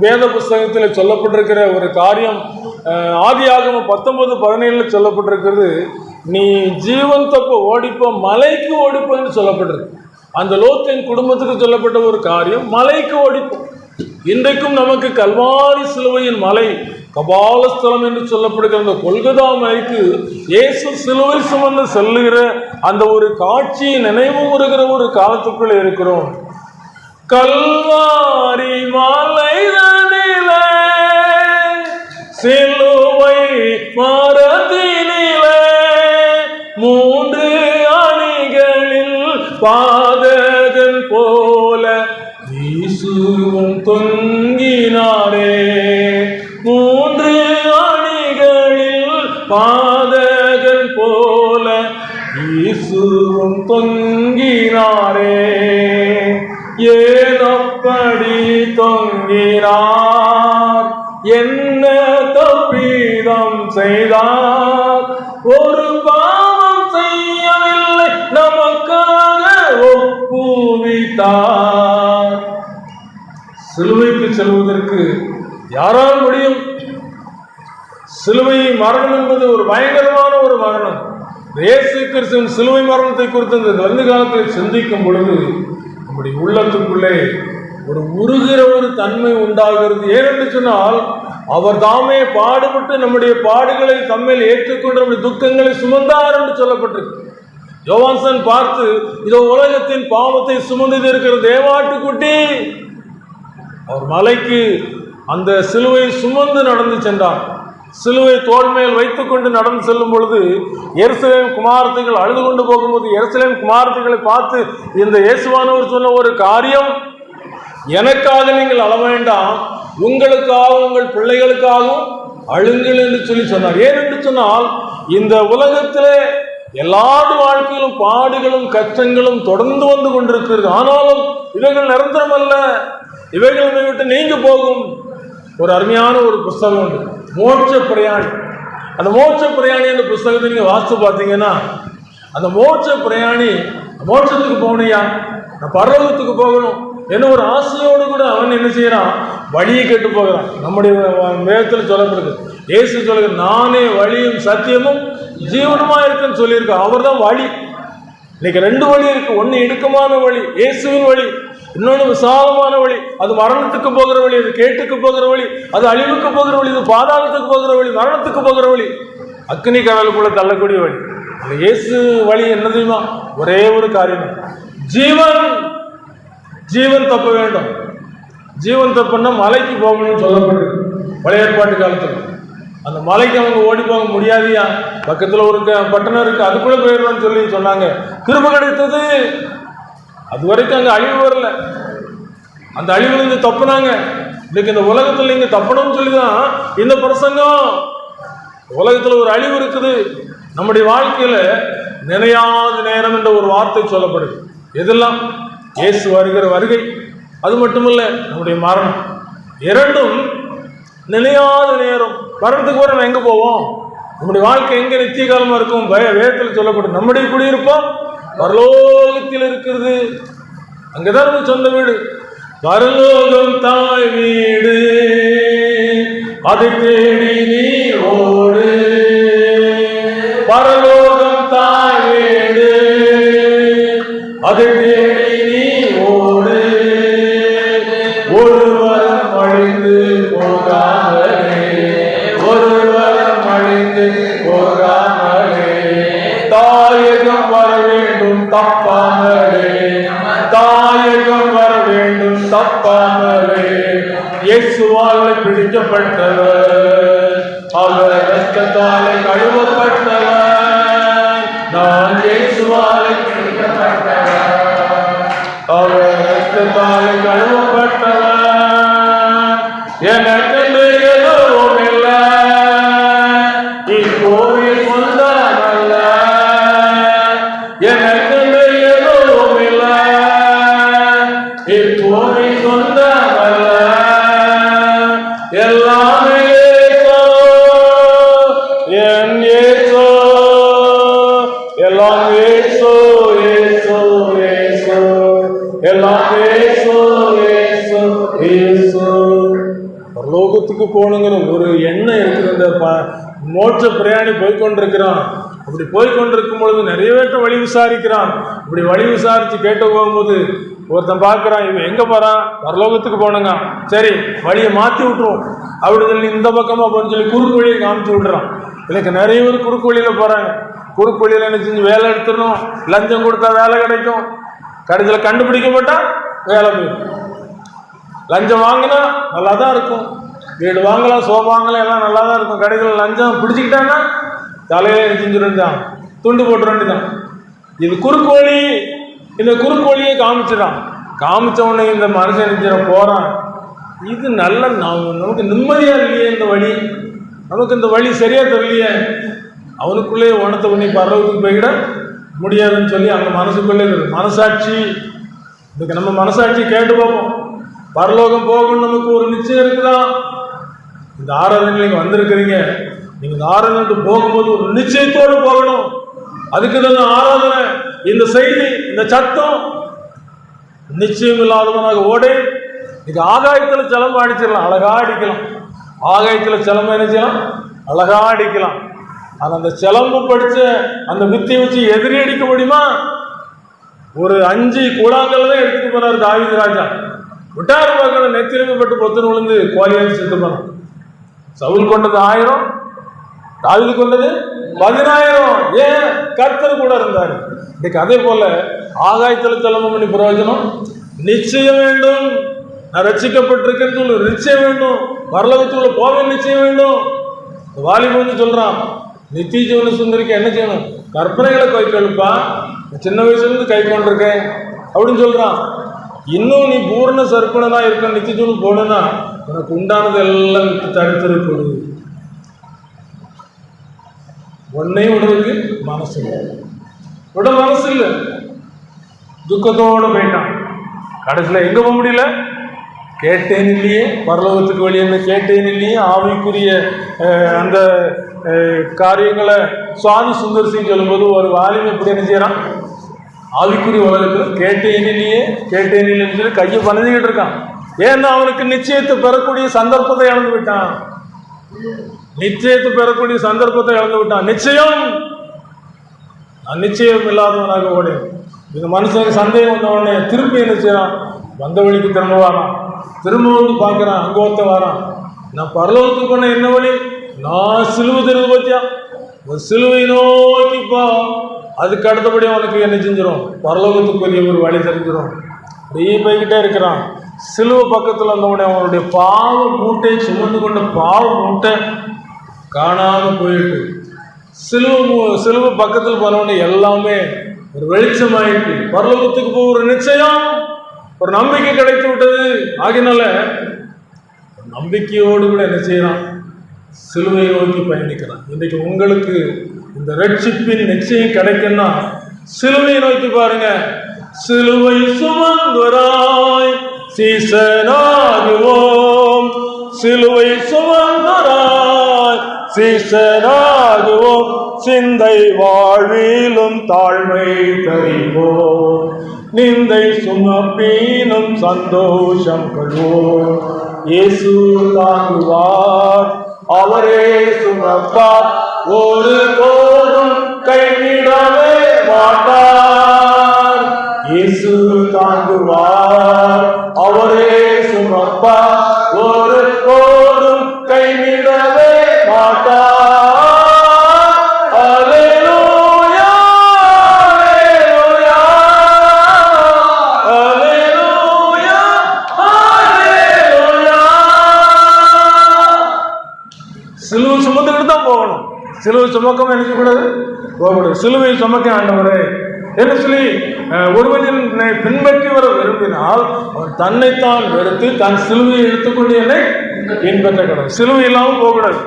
Speaker 2: வேத புஸ்தகத்தில் சொல்லப்பட்டிருக்கிற ஒரு காரியம் ஆதியாகமம் 19:17 சொல்லப்பட்டிருக்கிறது. நீ ஜீவன் தப்ப ஓடிப்போ, மலைக்கு ஓடிப்போன்னு சொல்லப்பட்டிருக்கு. அந்த லோத்தின் குடும்பத்துக்கு சொல்லப்பட்ட ஒரு காரியம், மலைக்கு ஓடிப்போம். இன்றைக்கும் நமக்கு கல்வாரி சிலுவையின் மலை, கபாலஸ்தலம் என்று சொல்லப்படுகிற அந்த கொல்கதா மலைக்கு இயேசு சிலுவை சுமந்து செல்லுகிற அந்த ஒரு காட்சியை நினைவு கூறுகிற ஒரு காலத்துக்குள்ளே இருக்கிறோம். கல்வாரி மலைதனிலே சிலுவை மரத்தினிலே 3 அணிகளில் பாதகன் போல இயேசுவும் தொங்கினாரே. 3 அணிகளில் பாதகன் போல இயேசுவும் தொங்கினாரே. ஏனப்படி தொங்கினார், என்ன தப்பிதம் செய்தார், ஒரு பாவம் செய்யவில்லை, நமக்காக ஒப்புவித்தார். சிலுவைக்கு செல்வதற்கு யாரால் முடியும்? சிலுவை மரணம் என்பது ஒரு பயங்கரமான ஒரு மரணம். இயேசு கிறிஸ்துவின் சிலுவை மரணத்தை குறித்து இந்த கடந்த காலத்தில் சிந்திக்கும் பொழுது நம்முடைய உள்ளத்துக்குள்ளே ஒரு உருகிற ஒரு தன்மை உண்டாகிறது. ஏனென்று சொன்னால், அவர் தாமே பாடுபட்டு நம்முடைய பாடுகளை தம்மில் ஏற்றுக்கொண்டு நம்முடைய துக்கங்களை சுமந்தார் என்று சொல்லப்பட்டிருக்கு. யோவான்சன் பார்த்து, இதோ உலகத்தின் பாவத்தை சுமந்து இருக்கிற தேவாட்டுக்குட்டி. அவர் மலைக்கு அந்த சிலுவை சுமந்து நடந்து சென்றார். சிலுவை தோள் மேல் வைத்துக் கொண்டு நடந்து செல்லும் பொழுது எருசலேம் குமாரத்திகள் அழுது கொண்டு போகும்போது எருசலேம் குமாரத்திகளை பார்த்து இந்த இயேசுவானவர் சொன்ன ஒரு காரியம், எனக்காக நீங்கள் அழ வேண்டாம், உங்களுக்காகவும் உங்கள் பிள்ளைகளுக்காகவும் அழுங்கள் என்று சொல்லி சொன்னார். ஏனென்று சொன்னால், இந்த உலகத்திலே எல்லாரு வாழ்க்கையிலும் பாடுகளும் கஷ்டங்களும் தொடர்ந்து வந்து கொண்டிருக்கிறது. ஆனாலும் இவைகள் நிரந்தரம் அல்ல, இவைகள் விட்டு நீங்க போகும். ஒரு அருமையான ஒரு புஸ்தகம் உண்டு, மோட்ச பிரயாணி. அந்த மோட்ச பிரயாணி என்ற புஸ்தகத்தை நீங்கள் வாசித்து பார்த்தீங்கன்னா, அந்த மோட்ச பிரயாணி மோட்சத்துக்கு போகணுயா, நான் பரலோகத்துக்கு போகணும் என்ன ஒரு ஆசையோடு கூட அவன் என்ன செய்யறான், வழியை கேட்டு போகிறான். நம்முடைய வேதத்தில் சொல்லப்படுது, இயேசு சொல்லுங்க, நானே வழியும் சத்தியமும் ஜீவனுமா இருக்குன்னு சொல்லியிருக்கான். அவர் தான் வழி. இன்னைக்கு 2 வழி இருக்கு. ஒன்று இடுக்கமான வழி, இயேசுவின் வழி. இன்னொன்று விசாலமான வழி, அது மரணத்துக்கு போகிற வழி, அது கேட்டுக்கு போகிற வழி, அது அழிவுக்கு போகிற வழி, இது பாதாளத்துக்கு போகிற வழி, மரணத்துக்கு போகிற வழி, அக்னி கடலுக்குள்ள தள்ளக்கூடிய வழி. அந்த இயேசு வழி என்ன தெரியுமா? ஒரே ஒரு காரியம், ஜீவன். ஜீவன் தப்ப வேண்டும். ஜீவன் தப்புன்னா மலைக்கு போகணும்னு சொல்லப்பட்டிருக்கு பழைய ஏற்பாட்டு காலத்தில். அந்த மலைக்கு அவங்க ஓடி போக முடியாதியா, பக்கத்தில் ஒரு பட்டணம் இருக்கு, அதுக்குள்ள போயிடணும்னு சொல்லி சொன்னாங்க. கிருபை கிடைத்தது. அது வரைக்கும் அங்கே அழிவு வரல. அந்த அழிவுல இருந்து தப்புனாங்க. இன்னைக்கு இந்த உலகத்தில் நீங்க தப்பணும்னு சொல்லிதான் இந்த பிரசங்கம். உலகத்தில் ஒரு அழிவு இருக்குது. நம்முடைய வாழ்க்கையில நினையாத நேரம் என்ற ஒரு வார்த்தை சொல்லப்படுது. எதெல்லாம்? இயேசு வருகிற வருகை, அது மட்டுமல்ல நம்முடைய மரணம். 2ம் நினையாத நேரம். மரணத்துக்கு வர நம்ம எங்க போவோம்? நம்முடைய வாழ்க்கை எங்க நித்திய காலமா இருக்கும்? வேதத்தில் சொல்லப்படும், நம்முடைய குடியிருப்போம் பரலோகத்தில் இருக்கிறது. அங்கதான் நம்ம சொந்த வீடு. பரலோகம் தாய் வீடு, அதை தேடி நீ ஓடு. பரலோகம் தாய் வீடு, அதை தேடி நீ ஓடு. ஒருவரும் அழிந்து போகாமலே, ஒருவரும் அழிந்து போகாமலே, தாயகம் வர வேண்டும் தப்பாமலே, தாயகம் வர வேண்டும் தப்பாமலே. இயேசுவால் பிடிக்கப்பட்டவர், அவர் ரத்தத்தாலே கழுவப்பட்டவர். நான் இயேசுவால் பிடிக்கப்பட்டவர், அவர் ரத்தத்தாலே கழுவப்பட்டவர். எனக்கென்று எதுவும் இல்லை, இக்கோவில் சொந்தமல்ல. எனக்கென்று எதுவும் இல்லை, இக்கோவில் சொந்தமல்ல. எல்லாமே என் இயேசு, எல்லாம் இயேசு, இயேசு, இயேசு, எல்லாம் இயேசு, பரலோகத்துக்கு போகணுங்கிற ஒரு எண்ணம் இருக்குது. இந்த மோட்ச பிரயாணி போய்கொண்டிருக்கிறான். அப்படி போய்கொண்டிருக்கும் பொழுது நிறைய பேர்ட்ட வழி விசாரிக்கிறான். இப்படி வழி விசாரித்து கேட்டு போகும்போது ஒருத்தன் பார்க்குறான், இவன் எங்கே போகிறான்? பரலோகத்துக்கு போகணுங்க. சரி, வழியை மாற்றி விட்டுருவோம் அப்படி சொல்லி இந்த பக்கமாக போகணும்னு சொல்லி குறுக்கு வழியை காமிச்சு விட்றான். இதுக்கு நிறைய பேர் குறுக்கு வழியில் போகிறாங்க. குறுக்கு வழியில் என்ன செஞ்சு வேலை எடுத்துடணும், லஞ்சம் கொடுத்தா வேலை கிடைக்கும், கடைசியில் கண்டுபிடிக்கப்பட்டா வேலை போயிடும். லஞ்சம் வாங்கினா நல்லா தான் இருக்கும், வீடு வாங்கலாம், சோஃபா வாங்கலாம், எல்லாம் நல்லா தான் இருக்கும். கடைசியில் லஞ்சம் பிடிச்சிக்கிட்டான்னா தலையில செஞ்சுருந்தான், துண்டு போட்டு வேண்டிதான். இது குறுக்கு வழி. இந்த குறுக்கு வழியை காமிச்சிடான். காமிச்ச உடனே இந்த மனுஷன் நினைச்சிட போகிறான், இது நல்ல நமக்கு நிம்மதியாக இல்லையே, இந்த வழி நமக்கு இந்த வழி சரியாக தெரியலையே. அவனுக்குள்ளேயே உணத்தை பண்ணி பரலோகத்துக்கு போய்கிட முடியாதுன்னு சொல்லி அங்கே மனசுக்குள்ளே இருக்குது. மனசாட்சி, இதுக்கு நம்ம மனசாட்சி கேட்டு பார்ப்போம். பரலோகம் போகணும்னு நமக்கு ஒரு நிச்சயம் இருக்குதா? இந்த ஆராதனையில் நீங்கள் வந்திருக்கிறீங்க, நீங்கள் இந்த ஆராதனை போகும்போது ஒரு நிச்சயத்தோடு போகணும். அதுக்கு தான் ஆராதனை. இந்த செய்தி, இந்த சத்தம் நிச்சயம் இல்லாதவனாக ஓடே. இது ஆகாயத்தில் சிலம்பு அடிச்சிடலாம், அழகா அடிக்கலாம். ஆகாயத்தில் சிலம்பு என்ன செய்யலாம்? அழகா அடிக்கலாம். ஆனால் அந்த சிலம்பு படித்த அந்த வித்தை வச்சு எதிரி அடிக்க முடியுமா? ஒரு 5 கூழாங்கல் தான் எடுத்துட்டு போனார் தாவீது ராஜா. விட்டாரு பார்க்கணும், நெத்திலுமே பட்டு பொத்துன்னு விழுந்து கோலியாச்சு செத்து போனான். சவுல் கொண்டது 1000, தாவீது கொண்டது 10000. ஏன்? கர்த்தர் கூட இருந்தார். இன்னைக்கு அதே போல ஆகாயத்தில் சிலம்பு பண்ணி பிரயோஜனம் நிச்சயம் வேண்டும். நான் ரட்சிக்கப்பட்டிருக்கேன்னு சொல்லு நிச்சயம் வேண்டும். பரலோகத்துக்குள்ள போக நிச்சயம் வேண்டும். வாலிபன் வந்து சொல்றான், நித்திய ஜீவன சுந்தரிக்கு என்ன செய்யணும்? கற்பனைகளை கை கொள்ளுப்பா, சின்ன வயசுலேருந்து கை கொண்டிருக்கேன் அப்படின்னு சொல்றான். இன்னும் நீ பூர்ண சர்ப்பணனா இருக்க, நித்திய ஜீவன் போனா உனக்கு உண்டானது எல்லாம் தடுத்திருப்பது. ஒன்னையும் விடுறதுக்கு மனசு இல்லை, விட மனசு இல்லை. துக்கத்தோடு போயிட்டான். கடைசியில் எங்கே போக முடியல? கேட்டேன் இல்லையே, பரலோகத்துக்கு வழி என்ன கேட்டேன் இல்லையே. ஆவிக்குரிய அந்த காரியங்களை சுவாமி சுந்தர் சிங் சொல்லும்போது ஒரு வாலிபன் எப்படி என்ன செய்யறான்? ஆவிக்குரிய உலகத்தில் கேட்டேன் இல்லையே, கேட்டேன் இல்லைன்னு சொல்லி கையை பணிஞ்சுக்கிட்டு இருக்கான். ஏன்னா அவனுக்கு நிச்சயத்தை பெறக்கூடிய சந்தர்ப்பத்தை இழந்து விட்டான். நிச்சயத்தை பெறக்கூடிய சந்தர்ப்பத்தை இழந்து விட்டான். நிச்சயம் இல்லாதவனாக ஓடி இந்த மனுஷனுக்கு சந்தேகம் வந்த உடனே திருப்பி என்ன செய்யறான்? வந்த வழிக்கு திரும்ப வரான். திரும்ப வந்து பார்க்குறான், அங்கே ஒருத்த வரான். நான் பரலோகத்துக்கு பண்ண என்ன வழி? நான் சிலுவை தெரிஞ்சு பார்த்தியா, சிலுவை நோக்கிப்பா. அதுக்கு அடுத்தபடி அவனுக்கு என்ன செஞ்சிடும்? பரலோகத்துக்குரிய ஒரு வழி தெரிஞ்சிடும். அப்படியே போய்கிட்டே இருக்கிறான். சிலுவை பக்கத்தில் வந்தவுடனே அவனுடைய பாவ மூட்டை, சுமந்து கொண்ட பாவ மூட்டை காணாமல் போயிட்டு, சிலுவை பக்கத்தில் போனவுடனே எல்லாமே ஒரு வெளிச்சமாயிட்டு பரலோகத்துக்கு போக ஒரு நிச்சயம், ஒரு நம்பிக்கை கிடைத்து விட்டது. ஆகினால நம்பிக்கையோடு கூட என்ன செய்யறான்? சிலுவையை நோக்கி பயணிக்கிறான். இன்றைக்கு உங்களுக்கு இந்த ரட்சிப்பின் நிச்சயம் கிடைக்குன்னா சிலுவையை நோக்கி பாருங்க. சிலுவை சுமந்தராய் சீசனாகுவோம், சிலுவை சுமந்தராய் சீசனாகுவோம், சிந்தை வாழ்விலும் தாழ்மை தருவோம், நிந்தை சுமப்பீனும் சந்தோஷம் கொள்வோம். இயேசு தாங்குவார், அவரே சுமப்பார், ஒரு போதும் கைவிடவே மாட்டார். இயேசு தாங்குவார், அவரே சுமப்பார், ஒரு போதும் கைவிடவே மாட்டார். அல்லேலூயா, அல்லேலூயா, அல்லேலூயா, அல்லேலூயா. சிலுவை சுமந்துக்கிட்டு தான் போகணும். சிலுவை சுமக்காம நினைக்கக்கூடாது, போகக்கூடாது. சிலுவை சுமக்க ஆண்டவரே என்று சொல்லி ஒருவன் என்னை பின்பற்றி வர விரும்பினால் அவன் தன்னைத்தான் வெறுத்து தன் சிலுவையை எடுத்துக்கொண்டு என்னை பின்பற்ற கூடாது. சிலுவை இல்லாமல் போகக்கூடாது.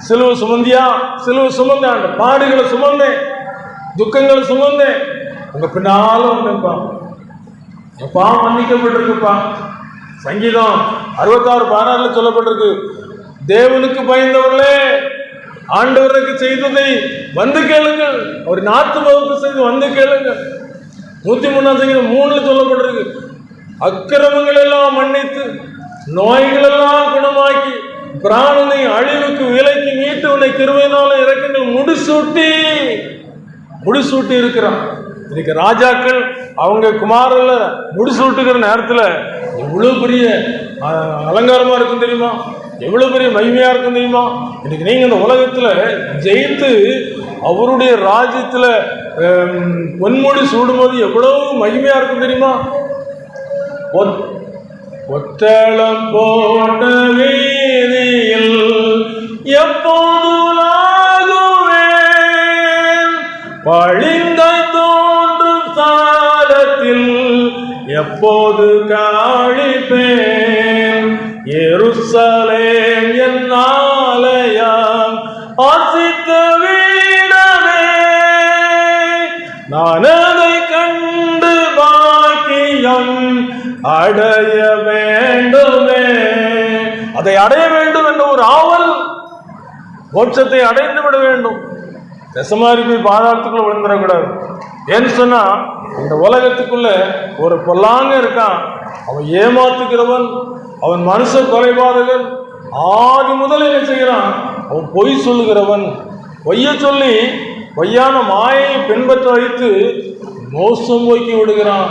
Speaker 2: சிலுவை சுமந்தியா? சிலுவை சுமந்தேன், பாடுகளை சுமந்தேன், துக்கங்களை சுமந்தேன். உங்க பின்னால வந்திருப்பான், எப்பா மன்னிக்கப்பட்டிருக்குப்பா. சங்கீதம் 66:16 சொல்லப்பட்டிருக்கு, தேவனுக்கு பயந்தவர்களே ஆண்டவருக்கு செய்ததை வந்து கேளுங்கள், அவர் ஆத்துமாவுக்கு செய்து வந்து கேளுங்கள். 103 சொல்லப்பட்டிருக்கு, அக்கிரமங்கள் எல்லாம் மன்னித்து நோய்கள் எல்லாம் குணமாக்கி பிராணனை அழிவுக்கு விலைக்கு மீட்டு உன்னை கிருபையினால இரக்கங்கள் முடிசூட்டி இருக்கிறான். இன்னைக்கு ராஜாக்கள் அவங்க குமாரில் முடிசூட்டுகிற நேரத்தில் எவ்வளோ பெரிய அலங்காரமாக இருக்கும் தெரியுமா, எவ்வளோ பெரிய மகிமையாக இருக்கும் தெரியுமா. இன்னைக்கு நீங்கள் இந்த உலகத்தில் ஜெயித்து அவருடைய ராஜ்யத்தில் பொன்முடி சூடும்போது எவ்வளவு மகிமையாக இருக்கும் தெரியுமா. ஒற்றளம் போட்ட வீதியில் எப்போது பழிந்த தோன்றும் சாலத்தில் எப்போது காணிப்பேன். எருசலேம் என் ஆலயம் ஆசித்த வீடமே, நான் அதை கண்டு பாக்கியம் அடைய வேண்டுமே. அதை அடைய வேண்டும் என்ற ஒரு ஆவல், மோட்சத்தை அடைந்து விட வேண்டும். தசமாரி போய் பாதாளத்துக்குள்ள விழுந்துடக்கூடாது. ஏன்னு சொன்னா இந்த உலகத்துக்குள்ள ஒரு பொல்லாங்க இருக்கான், அவன் ஏமாத்துக்கிறவன், அவன் மனுஷ கொலைபாதகன். ஆதி முதல் என்ன செய்கிறான், அவன் பொய் சொல்லுகிறவன். பொய்ய சொல்லி பொய்யான மாயை பின்பற்ற வைத்து மோசம் போக்கி விடுகிறான்.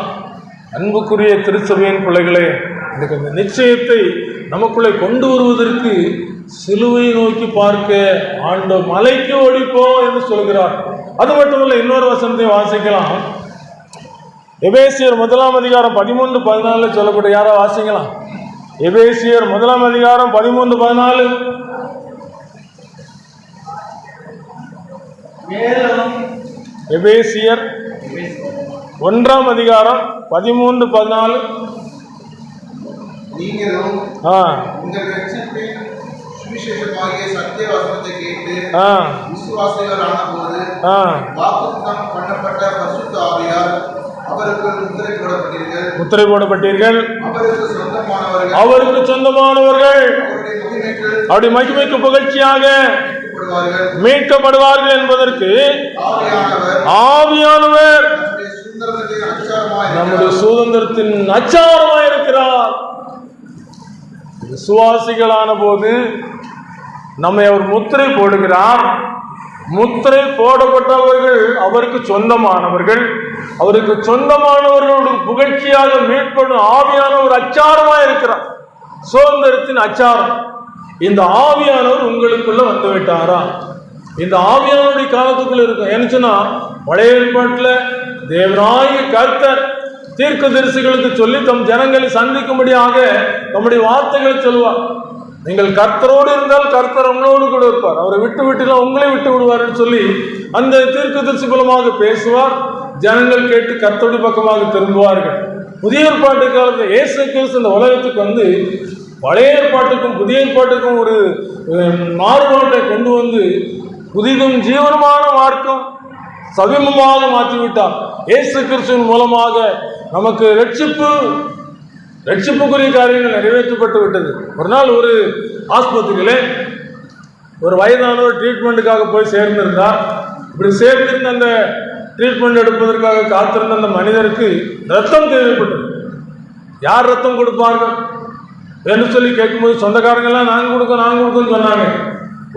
Speaker 2: அன்புக்குரிய திருச்சபையின் பிள்ளைகளே, இந்த நிச்சயத்தை நமக்குள்ளே கொண்டு வருவதற்கு சிலுவையை நோக்கி பார்க்க ஆண்டவர் மலைக்கு ஓடிப்போ என்று சொல்கிறார். அது மட்டுமல்ல, இன்னொரு வசனத்தை வாசிக்கலாம். எபேசியர் 1:13-14 சொல்லக்கூடிய யாரோ வாசிக்கலாம். எபேசியர் 1:13-14. எபேசியர் 1:13-14.
Speaker 3: சுவிசேஷமாகிய சத்திய வசனத்தை கேட்டு விசுவாசிகள் ஆனபோது வாக்குத்தத்தம் பண்ணப்பட்ட பரிசுத்த ஆவியால் அவருக்கு முத்திரை போடப்பட்டீர்கள். அவருக்கு சொந்தமானவர்கள் அவருடைய மகிமைக்கு புகழ்ச்சியாக மீட்கப்படுவார்கள் என்பதற்கு ஆவியானவர் நம்முடைய சுதந்திரத்தின் அச்சாரமாய் இருக்கிறார். விசுவாசிகளான போது நம்மை அவர் முத்திரை போடுகிறார். முத்திரை போடப்பட்டவர்கள் அவருக்கு சொந்தமானவர்கள். அவருக்கு சொந்தமானவர்களோடு புகழ்ச்சியாக மீட்படும் ஆவியான ஒரு அச்சாரமாக இருக்கிறார், சுதந்திரத்தின் அச்சாரம். இந்த ஆவியானவர் உங்களுக்குள்ள வந்து விட்டாரா? இந்த ஆவியானவருடைய காலத்துக்குள்ள இருக்கும். ஏன்னு சொன்னா பழைய ஏற்பாட்டில் தேவனாகிய கர்த்தர் தீர்க்கதரிசிகளுக்கு சொல்லி தம் ஜனங்களை சந்திக்கும்படியாக நம்முடைய வார்த்தைகளை சொல்லுவார். நீங்கள் கர்த்தரோடு இருந்தால் கர்த்தர் உங்களோடு கூட இருப்பார், அவரை விட்டு உங்களை விட்டு விடுவார்னு சொல்லி அந்த தீர்க்கதரிசி மூலமாக பேசுவார். ஜனங்கள் கேட்டு கர்த்தருடைய பக்கமாக திரும்புவார்கள். புதிய ஏற்பாட்டு காலத்தில் இயேசு கிறிஸ்து இந்த உலகத்துக்கு வந்து பழைய ஏற்பாட்டுக்கும் புதிய ஏற்பாட்டுக்கும் ஒரு மாறுபாட்டை கொண்டு வந்து புதிதும் ஜீவனமான மார்க்கம் சமீபமாக மாற்றிவிட்டார். இயேசு கிறிஸ்துவின் மூலமாக நமக்கு ரட்சிப்புக்குரிய காரியங்கள் நிறைவேற்றப்பட்டு விட்டது. ஒரு நாள் ஒரு ஆஸ்பத்திரியிலே ஒரு வயதானவர் ட்ரீட்மெண்ட்டுக்காக போய் சேர்ந்திருந்தார். இப்படி சேர்ந்திருந்த அந்த ட்ரீட்மெண்ட் எடுப்பதற்காக காத்திருந்த அந்த மனிதருக்கு ரத்தம் தேவைப்பட்டது. யார் ரத்தம் கொடுப்பார்கள் என்று சொல்லி கேட்கும்போது சொந்தக்காரங்கெல்லாம் நாங்கள் கொடுக்கணும்னு சொன்னாங்க.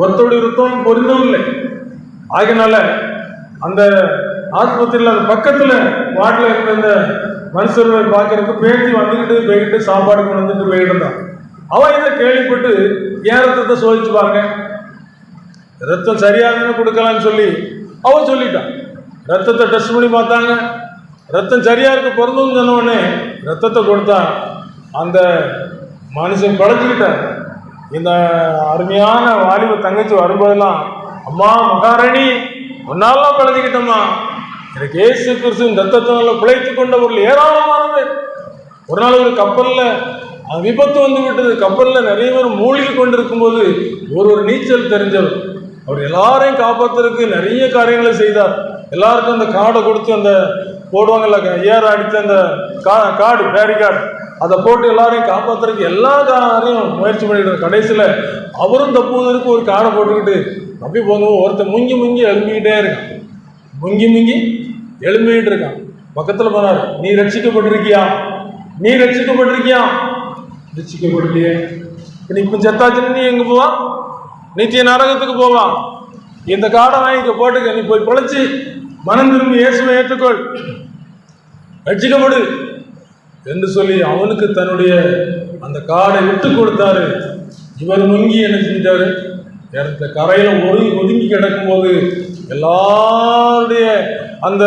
Speaker 3: ஒருத்தருடைய ரத்தம் பொருந்தும் இல்லை. ஆகினால அந்த ஆஸ்பத்திரியில் அந்த பக்கத்தில் வாட்டில் இருந்த இந்த மனுஷர்களை பார்க்கறதுக்கு பேட்டி போய்கிட்டு சாப்பாடு கொண்டு வந்துட்டு போயிட்டு இருந்தான். அவன் இதை கேள்விப்பட்டு ஏன் ரத்தத்தை சோதிச்சு பாருங்க, ரத்தம் சரியானு கொடுக்கலான்னு சொல்லி அவன் சொல்லிட்டான். ரத்தத்தை டெஸ்ட் பண்ணி பார்த்தாங்க, ரத்தம் சரியா இருக்கு பொருந்தும் சொன்ன உடனே ரத்தத்தை கொடுத்தா அந்த மனுஷன் படைச்சுக்கிட்டார். இந்த அருமையான வாலிப தங்கச்சி வரும்போதெல்லாம், அம்மா மகாராணி ஒன்னாலாம் பழகிக்கிட்டோம்மா, எனக்கு இயேசு கிறிஸ்துவின் ரத்தத்தினால பிழைத்து கொண்டவர்கள் ஏராளமானவர். ஒரு நாள் ஒரு கப்பலில் விபத்து வந்து விட்டது. கப்பலில் நிறைய பேர் மூழ்கி கொண்டிருக்கும் போது ஒரு நீச்சல் தெரிஞ்சவர் அவர் எல்லாரையும் காப்பாற்றுறதுக்கு நிறைய காரியங்களை செய்தார். எல்லாருக்கும் அந்த கார்டை கொடுத்து அந்த போடுவாங்கல்ல ஏற அடித்து அந்த கார்டு பேரிகார்டு அதை போட்டு எல்லாரையும் காப்பாற்றுறதுக்கு எல்லா காரையும் முயற்சி பண்ணிக்கிட்டு கடைசியில் அவரும் தப்புவதற்கு ஒரு காடை போட்டுக்கிட்டு அப்படி போகும்போது ஒருத்தர் முங்கி எழும்பிக்கிட்டே இருக்கான். முங்கி எழும்பிக்கிட்டு இருக்கான். பக்கத்தில் போனார், நீ ரட்சிக்கப்பட்டிருக்கியா? ரட்சிக்கப்படலையே. நீ இப்போ செத்தாச்சுன்னு நீ எங்கே போவா? நித்திய நரகத்துக்கு போவா. இந்த காடை வாங்கிக்க, போட்டுக்க, நீ போய் பொழைச்சி மனம் திரும்பி இயேசுவை ஏற்றுக்கொள், ரட்சிக்கப்படு என்று சொல்லி அவனுக்கு தன்னுடைய அந்த காடை விட்டு கொடுத்தாரு. இவர் முங்கி என்ன செஞ்சாரு? இடத்த கரையில் ஒதுங்கி கிடக்கும்போது எல்லாருடைய அந்த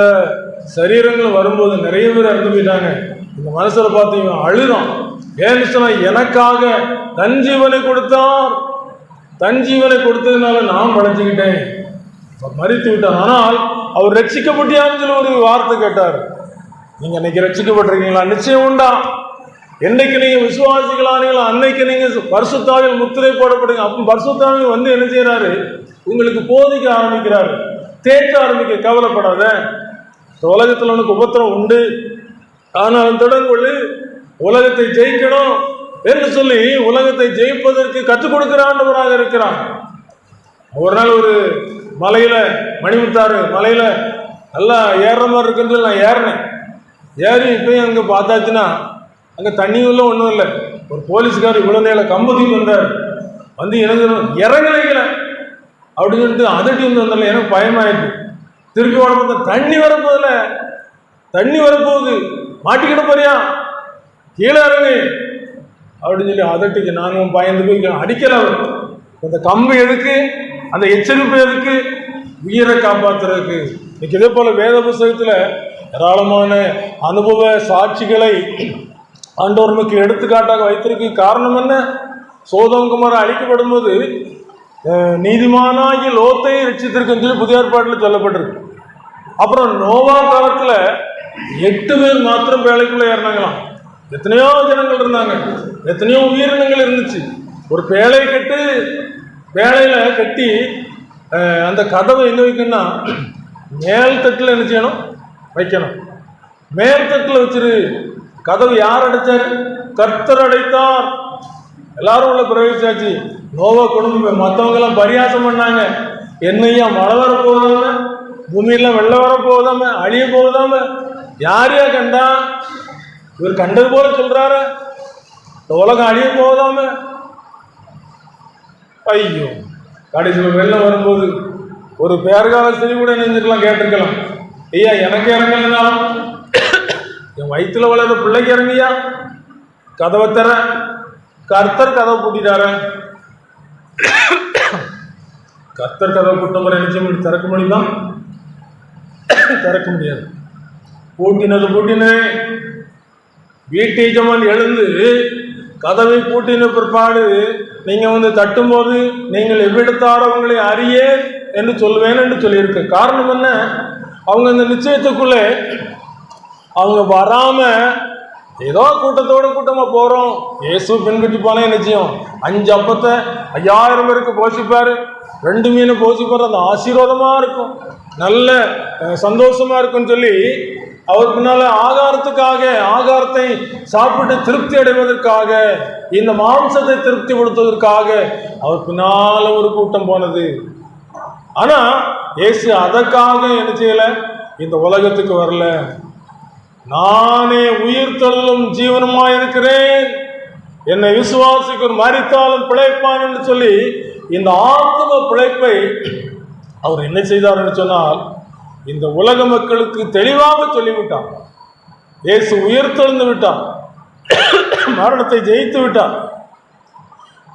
Speaker 3: சரீரங்கள் வரும்போது நிறைய பேர் இறந்து போயிட்டாங்க. இந்த மனசுல பார்த்து இவன் அழுறான். ஏன்னு சொன்னா, எனக்காக தன் ஜீவனை கொடுத்தார், தன் ஜீவனை கொடுத்ததுனால நான் படைச்சுக்கிட்டேன், மறித்து விட்டார். ஆனால் அவர் ரட்சிக்கப்பட்டியான்னு சொல்லி ஒரு வார்த்தை கேட்டார். நீங்க இன்னைக்கு ரட்சிக்கப்பட்டிருக்கீங்களா? நிச்சயம் உண்டா. என்னைக்கு நீங்க விசுவாசிகளானீங்களோ அன்னைக்கு நீங்க பரிசுத்தாவில் முத்திரை போடப்படுங்க. அப்ப பரிசுத்தாவில் வந்து என்ன செய்யறாரு? உங்களுக்கு போதிக்க ஆரம்பிக்கிறாரு, தேக்க ஆரம்பிக்க. கவலைப்படாத, உலகத்துல உனக்கு உபத்திரம் உண்டு, ஆனால் தொடர்ந்து உலகத்தை ஜெயிக்கணும் என்று சொல்லி உலகத்தை ஜெயிப்பதற்கு கற்றுக் கொடுக்கிற ஆண்டவராக இருக்கிறான். ஒரு நாள் ஒரு மலையில, மணிமுத்தாறு மலையில நல்லா ஏறுற மாதிரி இருக்குன்னு சொல்லி நான் ஏறினேன். ஏறி இப்பயும் அங்கே பார்த்தாச்சுன்னா அங்கே தண்ணியும் இல்லை, ஒன்றும் இல்லை. ஒரு போலீஸ்கார் இவ்வளோ நேரம் கம்பத்துக்கு வந்தார். வந்து எனக்கு இறங்கலைக்கல அப்படின்னு சொல்லிட்டு அதட்டி வந்து வந்தால எனக்கு பயமாயிடுச்சு. திருப்பி உடம்பு தண்ணி வரப்போதில்ல, தண்ணி வரப்போகுது, மாட்டிக்கிட போறியா, கீழே இறங்கு அப்படின்னு சொல்லி அதட்டிக்கு நானும் பயந்து போய் அடிக்கல. அவர் அந்த கம்பு எதுக்கு, அந்த எச்சரிப்பு எதுக்கு? உயிரை காப்பாற்றுறதுக்கு. இன்னைக்கு இதே போல வேத புஸ்தகத்தில் ஏராளமான அனுபவ சாட்சிகளை ஆண்டவர் நமக்கு எடுத்துக்காட்டாக வைத்திருக்கு. காரணம் என்ன? சோதோம் குமாரா அழிக்கப்படும் போது நீதிமானாகி லோத்தை ரட்சித்திருக்குன்னு சொல்லி புதிய ஏற்பாட்டில் சொல்லப்பட்டிருக்கு. அப்புறம் நோவா காலத்தில் 8 பேர் மாத்திரம் பேழைக்குள்ள ஏறினாங்களாம். எத்தனையோ ஜனங்கள் இருந்தாங்க, எத்தனையோ உயிரினங்கள் இருந்துச்சு. ஒரு பேழை கட்டு, பேழையில கட்டி அந்த கதவை எங்க வைக்கணும்னா மேல் தட்டில் என்ன செய்யணும்? வைக்கணும். மேல் தட்டில் வச்சிரு. கதவு யார் அடைச்சாரு? கர்த்தர் அடைத்தார். எல்லாரும் உள்ள பிரவேசிச்சாச்சு. நோவா குடும்பம் மற்றவங்க எல்லாம் பரியாசம் பண்ணாங்க. என்னையா மழை வர போதாம, பூமியெல்லாம் வெள்ளம் வர போதாம, அழிய போதாம, யாரையா கண்டா? இவர் கண்டது போல சொல்றாரு, இந்த உலகம் அழிய போதாம. ஐயோ, கடைசியில் வெள்ளம் வரும்போது ஒரு பேர்கால ஸ்திரீ கூட நினைஞ்சிருக்கலாம், கேட்டிருக்கலாம், ஐயா எனக்கு இறங்கலாம், என் வயிற்றுல வளர்ற பிள்ளைக்கு இறங்கியா, கதவை தர. கர்த்தர் கதவை பூட்டிட்டார. கர்த்தர் கதவை பூட்ட முறை நிச்சயம் திறக்க முடியுமா? திறக்க முடியாது. பூட்டினது பூட்டினே. வீட்டு எஜமான் எழுந்து கதவை பூட்டின பிற்பாடு நீங்க வந்து தட்டும்போது நீங்கள் எவ்விடத்தாரோ உங்களை அறியேன் என்று சொல்லுவேன் என்று சொல்லியிருக்கு. காரணம் என்ன? அவங்க இந்த நிச்சயத்துக்குள்ளே அவங்க வராம ஏதோ கூட்டத்தோட கூட்டமா போறோம். இயேசு பின்பற்றி போனே நிச்சயம் 5 அப்பத்தை 5000 பேருக்கு போஷிப்பாரு, 2 மீனை போஷிப்பாரு. அந்த ஆசீர்வாதமா இருக்கும், நல்ல சந்தோஷமா இருக்கும்னு சொல்லி அவர் பின்னால ஆகாரத்தை சாப்பிட்டு திருப்தி அடைவதற்காக, இந்த மாம்சத்தை திருப்திப்படுத்துவதற்காக அவர் பின்னால ஒரு கூட்டம் போனது. ஆனா இயேசு அதற்காக என்ன செய்யல? இந்த உலகத்துக்கு வரல. நானே உயிர்த்தெழுதலும் ஜீவனுமா இருக்கிறேன், என்னை விசுவாசிக்கும் மரித்தாலும் பிழைப்பான் என்று சொல்லி இந்த ஆத்ம பிழைப்பை அவர் என்ன செய்தார் என்று சொன்னால், இந்த உலக மக்களுக்கு தெளிவாக சொல்லிவிட்டார். இயேசு உயிர்த்தெழுந்து விட்டார், மரணத்தை ஜெயித்து விட்டார்.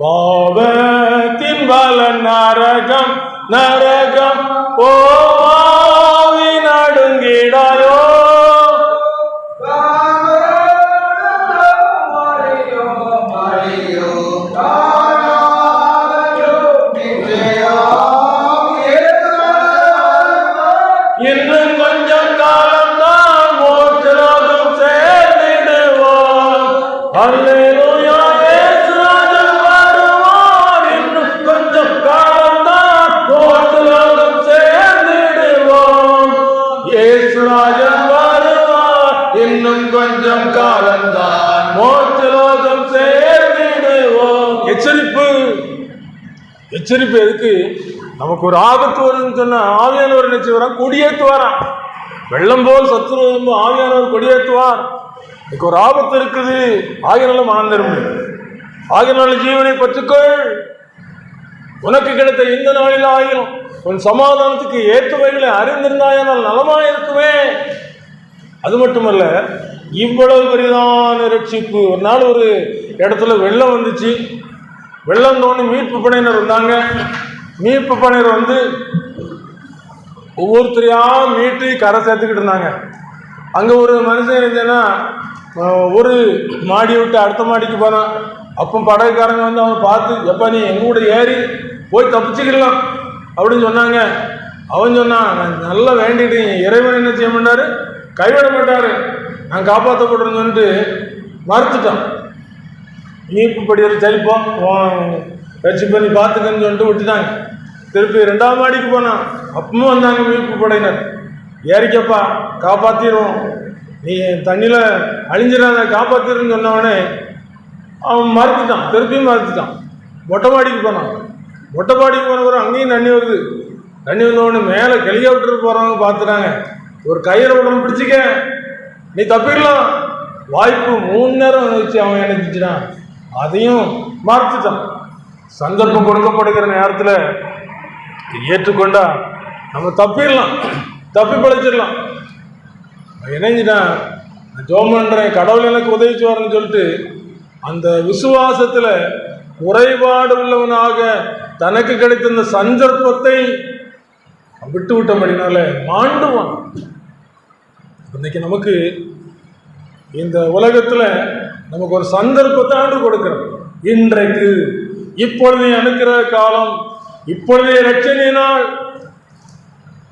Speaker 3: பாவத்தின் பலன் நரகம், நரகம் போவாவி நடுங்கிடாயோ, இன்னும் கொஞ்சம் காலம் தான் மோட்சலோகம் சேர்ந்திடுவோம். அல்லேலூயா, இயேசு ராஜன் வருவார். இன்னும் கொஞ்சம் காலம் தான் மோட்சலோகம் சேர்ந்திடுவோம். இயேசு ராஜன் வருவார். இன்னும் கொஞ்சம் காலம் தான் மோட்சலோகம் சேர்ந்திடுவோம். எச்சரிப்பு எதுக்கு? நமக்கு ஒரு ஆபத்து வருதுன்னு சொன்னா ஆவியானவர் நினைச்சு வரான், கொடியேற்றுவாரான். வெள்ளம் போல் சத்துரு ஆவியானவர் கொடியேற்றுவார். இதுக்கு ஒரு ஆபத்து இருக்குது, ஆகியனால மனம் திரும்ப. ஆகினால் ஜீவனை பற்றுக்கொள். உனக்கு கிடைத்த இந்த நாளில் ஆயிரும் உன் சமாதானத்துக்கு ஏற்றவைகளை அறிந்திருந்தாயானால் நலமாய் இருக்குமே. அது மட்டுமல்ல, இவ்வளவு பெரிதான ரட்சிப்பு. ஒரு நாள் ஒரு இடத்துல வெள்ளம் வந்துச்சு. வெள்ளம் தோண்டி மீட்பு படையினர் இருந்தாங்க. மீட்பு படையினர் வந்து ஒவ்வொருத்தரையா மீட்டு கரை சேர்த்துக்கிட்டு இருந்தாங்க. அங்கே ஒரு மனுஷன் இருந்தேன்னா ஒரு மாடி விட்டு அடுத்த மாடிக்கு போனான். அப்போ படகுக்காரங்க வந்து அவன் பார்த்து, எப்பா நீ எங்க கூட ஏறி போய் தப்பிச்சுக்கலாம் அப்படின்னு சொன்னாங்க. அவன் சொன்னான், நான் நல்லா வேண்டிட்டு இறைவன் என்ன செய்ய மாட்டாரு, கைவிட மாட்டாரு, நான் காப்பாற்றப்படுறேன்னு சொல்லிட்டு மறுத்துட்டான். மீட்பு படியில் சரிப்போம் வச்சு பண்ணி பார்த்துக்கன்னு சொல்லிட்டு விட்டுட்டாங்க. திருப்பி 2ஆம் மாடிக்கு போனான். அப்பவும் வந்தாங்க மீட்பு படையினர். ஏறிக்கப்பா காப்பாற்றிடுவோம், நீ தண்ணியில் அழிஞ்சிடாத காப்பாற்றிடுன்னு சொன்னவனே அவன் மறுத்துட்டான். திருப்பியும் மறுத்துட்டான். மொட்டை மாடிக்கு போனான். மொட்டை மாடிக்கு போனவரும் அங்கேயும் தண்ணி வருது. தண்ணி வந்தவொடனே மேலே ஹெலிகாப்டர் போகிறவங்க பார்த்துட்டாங்க. ஒரு கயிறை உடம்பு பிடிச்சிக்க, நீ தப்பிடலாம். வாய்ப்பு 3 நேரம் வச்சு அவன் நினைச்சிட்டான். அதையும் மறுத்துட்டான். சந்தர்ப்பம் கொடுக்கப்படுகிற நேரத்தில் ஏற்றுக்கொண்டா நம்ம தப்பிடலாம், தப்பி பழைச்சிடலாம். இணைஞ்சிட்டான். ஜோம் பண்றேன், கடவுள் எனக்கு உதவிச்சுவார்னு சொல்லிட்டு அந்த விசுவாசத்தில் குறைபாடு உள்ளவனாக தனக்கு கிடைத்த இந்த சந்தர்ப்பத்தை விட்டு விட்டபடினால மாண்டுவான். இன்னைக்கு நமக்கு இந்த உலகத்தில் நமக்கு ஒரு சந்தர்ப்பத்தை ஆண்டு கொடுக்கிறோம். இன்றைக்கு இப்பொழுதே அனுக்கிற காலம், இப்பொழுதே ரட்சணை நாள்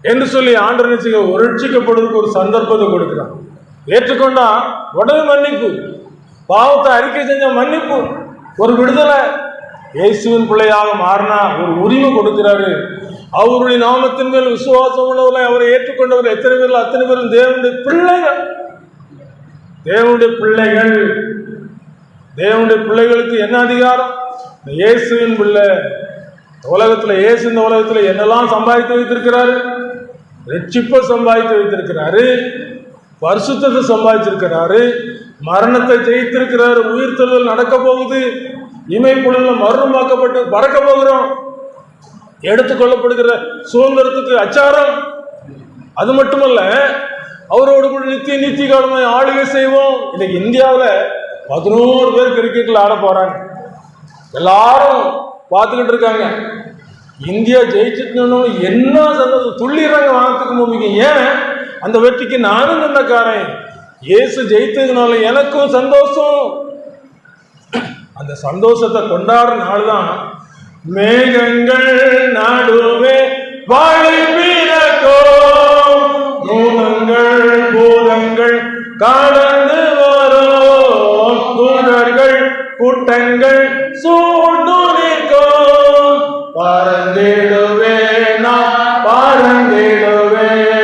Speaker 3: என்று சொல்லி ஆண்டவர் நிச்சய ஒரு ரட்சிக்கப்படுவதற்கு ஒரு சந்தர்ப்பத்தை கொடுக்கிறான். ஏற்றுக்கொண்டா உடனே மன்னிப்பு, பாவத்தை அறிக்கை செஞ்ச மன்னிப்பு, ஒரு விடுதலை. இயேசுவின் பிள்ளையாக மாறினா ஒரு உரிமை கொடுக்கிறாரு. அவருடைய நாமத்தின் மேல் விசுவாசம் உள்ளவர்களை அவரை ஏற்றுக்கொண்டவர் எத்தனை பேர், அத்தனை பேரும் தேவனுடைய பிள்ளைகள். தேவனுடைய பிள்ளைகள், தேவனுடைய பிள்ளைகளுக்கு என்ன அதிகாரம்? இயேசுவின் பிள்ளை. உலகத்தில் இயேசு இந்த உலகத்தில் என்னெல்லாம் சம்பாதித்து வைத்திருக்கிறாரு? ரட்சிப்பை சம்பாதித்து வைத்திருக்கிறாரு, பரிசுத்தத்தை சம்பாதிச்சிருக்கிறாரு, மரணத்தை ஜெயித்திருக்கிறாரு, உயிர்த்தெழுதல் நடக்க போகுது, இமைப்பொழுதுல மரணமாக்கப்பட்டு பறக்க போகிறோம், எடுத்துக்கொள்ளப்படுகிற சுதந்திரத்துக்கு அச்சாரம். அது மட்டுமல்ல, அவரோடு கூட நித்திய காலமாய் ஆளுகை செய்வோம். இன்னைக்கு இந்தியாவில் 11 பேர் கிரிக்கெட்டில் ஆட போறாங்க. எல்லாரும் பார்த்துக்கிட்டு இருக்காங்க. இந்தியா ஜெயிச்சுட்டு என்ன சந்தோஷம், துள்ளிடுறாங்க வானத்துக்கு பூமிக்கு. ஏன்? அந்த வெற்றிக்கு நானும் சொந்தக்காரன். இயேசு ஜெயித்ததுனால எனக்கும் சந்தோஷம். அந்த சந்தோஷத்தை கொண்டாடுற நாள் தான் மேகங்கள் நடுவே வாழை பிறக்கும், பூதங்கள் பூதங்கள் கடந்து வரும், தூதர்கள் கூட்டங்கள் சூழ்ந்து நிற்கும். பறந்திடுவேன் நான், பறந்திடுவேன்,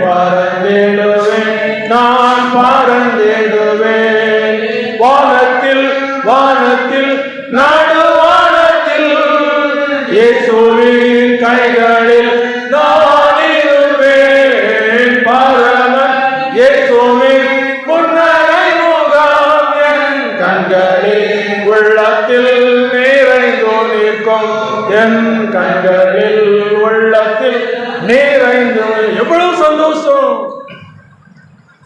Speaker 3: பறந்திடுவேன் நான், பறந்திடுவேன். வானத்தில் வானத்தில் நடுவானத்தில் இயேசுவின் கைகளில் நான் இருப்பேன். பரமன் இயேசுவின் புன்னகை முகம் என் கண்களில் உள்ளத்தில் நிறைந்து நிற்கும், என் கண்களில் உள்ளத்தில் நிறைந்து. எவ்வளவு சந்தோஷம்,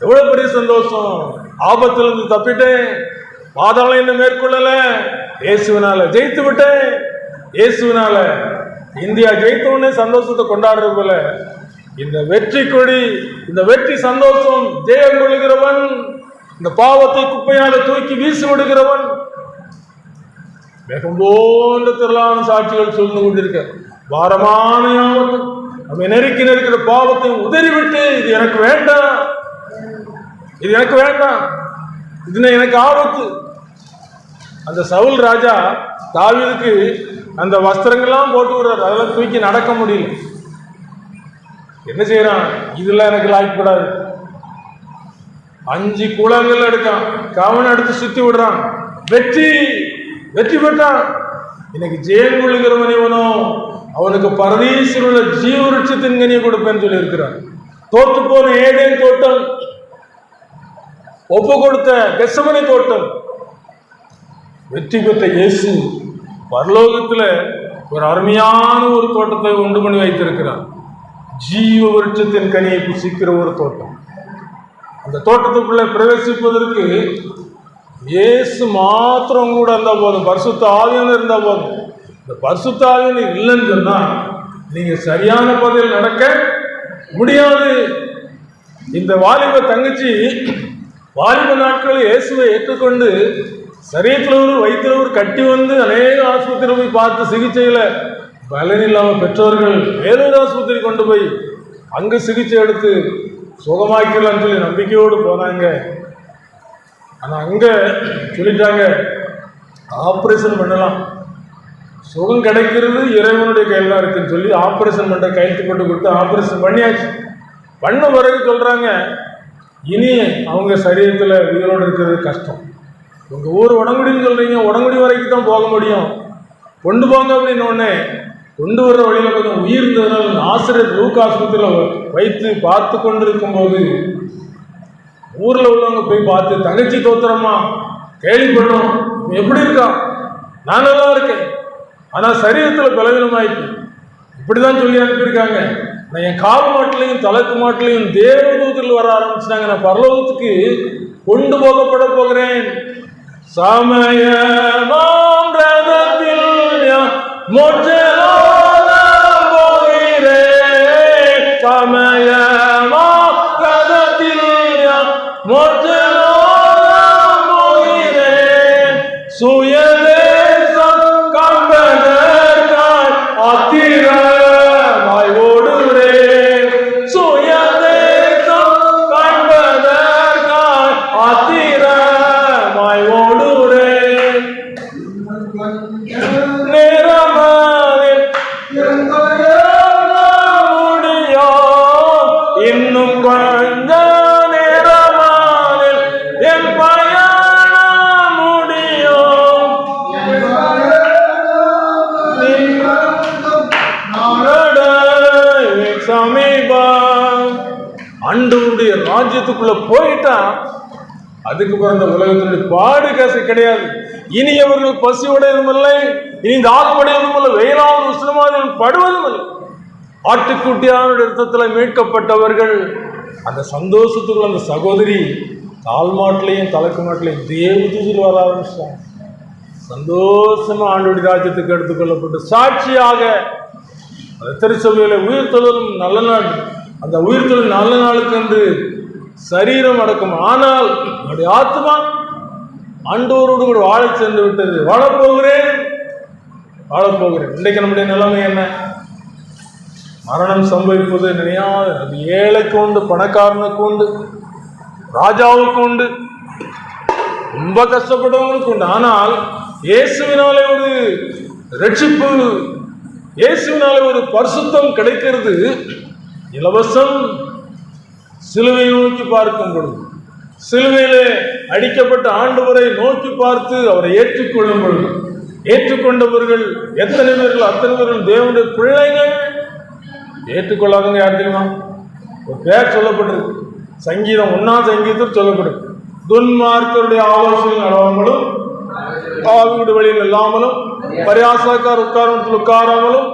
Speaker 3: எவ்வளவு பெரிய சந்தோஷம். ஆபத்திலிருந்து தப்பிட்டேன், பாதாளம் என்ன மேற்கொள்ளல, இயேசுவினால ஜெயித்து விட்டேன். இயேசுவினால இந்தியா ஜெயித்தோடனே சந்தோஷத்தை கொண்டாடுறது போல இந்த வெற்றி கொடி, இந்த வெற்றி சந்தோஷம். ஜெயம் கொள்கிறவன், இந்த பாவத்தை குப்பையால தூக்கி வீசி விடுகிறவன். வேகம் போன்ற திரளான சாட்சிகள் சொல்லிட்டு கொண்டிருக்க பாரமான நம்ம நெருக்கி நெருக்கிற பாவத்தை உதறிவிட்டு, இது எனக்கு வேண்டாம், இது எனக்கு வேண்டாம், இது எனக்கு ஆபத்து. அந்த சவுல் ராஜா தாவீதுக்கு அந்த வஸ்திரங்கள்லாம் போட்டு விடுறாரு, அதெல்லாம் தூக்கி நடக்க முடியல. என்ன செய்யறான்? இதெல்லாம் எனக்கு லாய்க்கப்படாது. 5 குளங்கள் எடுக்கான், கவனம் எடுத்து சுத்தி விடுறான். வெற்றி, வெற்றி பெற்றான். இன்னைக்கு ஜெயம் கொள்ளுகிறவன் இவனோ, அவனுக்கு பரதீசில் உள்ள ஜீவருட்சத்தின் கனியை கொடுப்பேன்னு சொல்லி இருக்கிறான். தோற்று போன ஏதேன் தோட்டம், ஒப்பு கொடுத்த கெத்செமனே தோட்டம், வெற்றி பெற்ற இயேசு பரலோகத்தில் ஒரு அருமையான ஒரு தோட்டத்தை உண்டு பண்ணி வைத்திருக்கிறார். ஜீவ விருட்சத்தின் கனியை புசிக்கிற ஒரு தோட்டம். அந்த தோட்டத்துக்குள்ளே பிரவேசிப்பதற்கு இயேசு மாத்திரம் கூட இருந்தால் போதும், பரிசுத்த ஆவியானவர் இருந்தால் போதும். இந்த பரிசுத்த ஆவியானவர் இல்லைன்னு சொன்னால் நீங்கள் சரியான பாதையில் நடக்க முடியாது. இந்த வாலிப தங்கச்சி வாலிப நாட்களில் இயேசுவை ஏற்றுக்கொண்டு சரீரத்தில் ஒரு வயிற்றில் ஒரு கட்டி வந்து அநேக ஆஸ்பத்திரியில் போய் பார்த்து சிகிச்சையில் பலன் இல்லாமல் பெற்றோர்கள் வேறொரு ஆஸ்பத்திரி கொண்டு போய் அங்கே சிகிச்சை எடுத்து சுகமாக்கலான்னு சொல்லி நம்பிக்கையோடு போனாங்க. ஆனால் அங்கே சொல்லிட்டாங்க, ஆப்ரேஷன் பண்ணலாம், சுகம் கிடைக்கிறது இறைவனுடைய கையில் தான் இருக்குன்னு சொல்லி ஆப்ரேஷன் பண்ணுற கையெழுத்து போட்டு கொடுத்து ஆப்ரேஷன் பண்ணியாச்சு. பண்ண பிறகு சொல்கிறாங்க, இனி அவங்க சரீரத்தில் உயிரோடு இருக்கிறது கஷ்டம். உங்கள் ஊர் உடங்குடின்னு சொல்கிறீங்க, உடங்குடி வரைக்கும் தான் போக முடியும், கொண்டு போங்க அப்படின்னோடனே கொண்டு வர்ற வழியில் கொஞ்சம் உயிர் இருந்ததுனால ஆசிரியர் லூக்கா ஆஸ்பத்திரியில் வைத்து பார்த்து கொண்டு இருக்கும்போது ஊரில் உள்ளவங்க போய் பார்த்து, தங்கச்சி தோத்திரமா கேள்விப்பட்டோம், எப்படி இருக்கா? நான் நல்லா இருக்கேன், ஆனால் சரீரத்தில் பலவீனமாயிட்டு, இப்படி தான் சொல்லி அனுப்பியிருக்காங்க. நான் என் கால் மாட்டிலையும் தலைக்கு மாட்டிலையும் தேவதூதர்கள் வர ஆரம்பிச்சிட்டாங்க, நான் பரலோகத்துக்கு கொண்டு போகப்பட போகிறேன். சமயமாம் ரதத்தில் மோட்சலோகம் போகிறேன், சமயமாம் ரதத்தில் மோட்சலோகம் போகிறேன், சுயதேசம் காண்பதற்காய் ஆத்திரமாய் ஓடுகிறேன், சுயதேசம் காண்பதற்காய் ஆத்திரமாய் ஓடுகிறேன். நேரமானில் முடியும், இன்னும் கொஞ்ச நேரமானில் என் பயணம் முடியும், சமீபம். ஆண்டவருடைய ராஜ்யத்துக்குள்ள போயிட்டா அதுக்கு பிறந்த உலகத்தினுடைய பாடு காசு கிடையாது. இனி அவர்கள் பசியுடையதும் இல்லை, இனி தாகமுடையதும் இல்லை, வெயிலாவது உஷ்ணமாவது படுவதும் இல்லை. ஆட்டுக்குட்டியான இரத்தத்தில் மீட்கப்பட்டவர்கள் அந்த சந்தோஷத்துக்குள்ள அந்த சகோதரி கால் மாட்டிலையும் தலைக்கு மாட்டிலையும் தேவதூதர் வர ஆரம்பிச்சாங்க. சந்தோஷமா ஆண்டவருடைய ராஜ்யத்துக்கு எடுத்துக்கொள்ளப்பட்டு சாட்சியாக அந்த திருச்சபையில உயிர்த்தெழுதலும் நல்ல நாள், அந்த உயிர்த்தெழுதல் நல்ல நாளுக்கு என்று சரீரம் அடக்கும். ஆனால் என்னுடைய ஆத்மா ஆண்டவரோடு கூட வாழ சென்று விட்டது. வாழப்போகிறேன். இன்றைக்கு நம்முடைய நிலைமை என்ன? மரணம் சம்பவிப்பது நினையாது. அது ஏழைக்கு உண்டு, பணக்காரனுக்கு உண்டு, ராஜாவுக்கு உண்டு, ரொம்ப கஷ்டப்பட்டவங்களுக்கு உண்டு. ஆனால் இயேசுவினாலே ஒரு ரட்சிப்பு, இயேசுவினாலே ஒரு பரிசுத்தம் கிடைக்கிறது இலவசம். சிலுவையை நோக்கி பார்க்கும் பொழுது, சிலுவையிலே அடிக்கப்பட்ட ஆண்டவரை நோக்கி பார்த்து அவரை ஏற்றுக்கொள்ளும் பொழுது, ஏற்றுக்கொண்டவர்கள் எத்தனை பேர்கள்? அத்தனை பேர்கள் தேவனுடைய பிள்ளைகள். ஏற்றுக்கொள்ளாதவங்க யார் தெரியுமா? ஒரு பேர் சொல்லப்பட்டிருக்கு, சங்கீதம் 1ஆம் சங்கீதத்தில் சொல்லப்பட்டிருக்கு, துன்மார்க்கருடைய ஆலோசனை நடவாமலும், ஆவியுடைய வழியில் இல்லாமலும், பரியாசக்கார் உட்காரத்தில் உட்காராமலும்,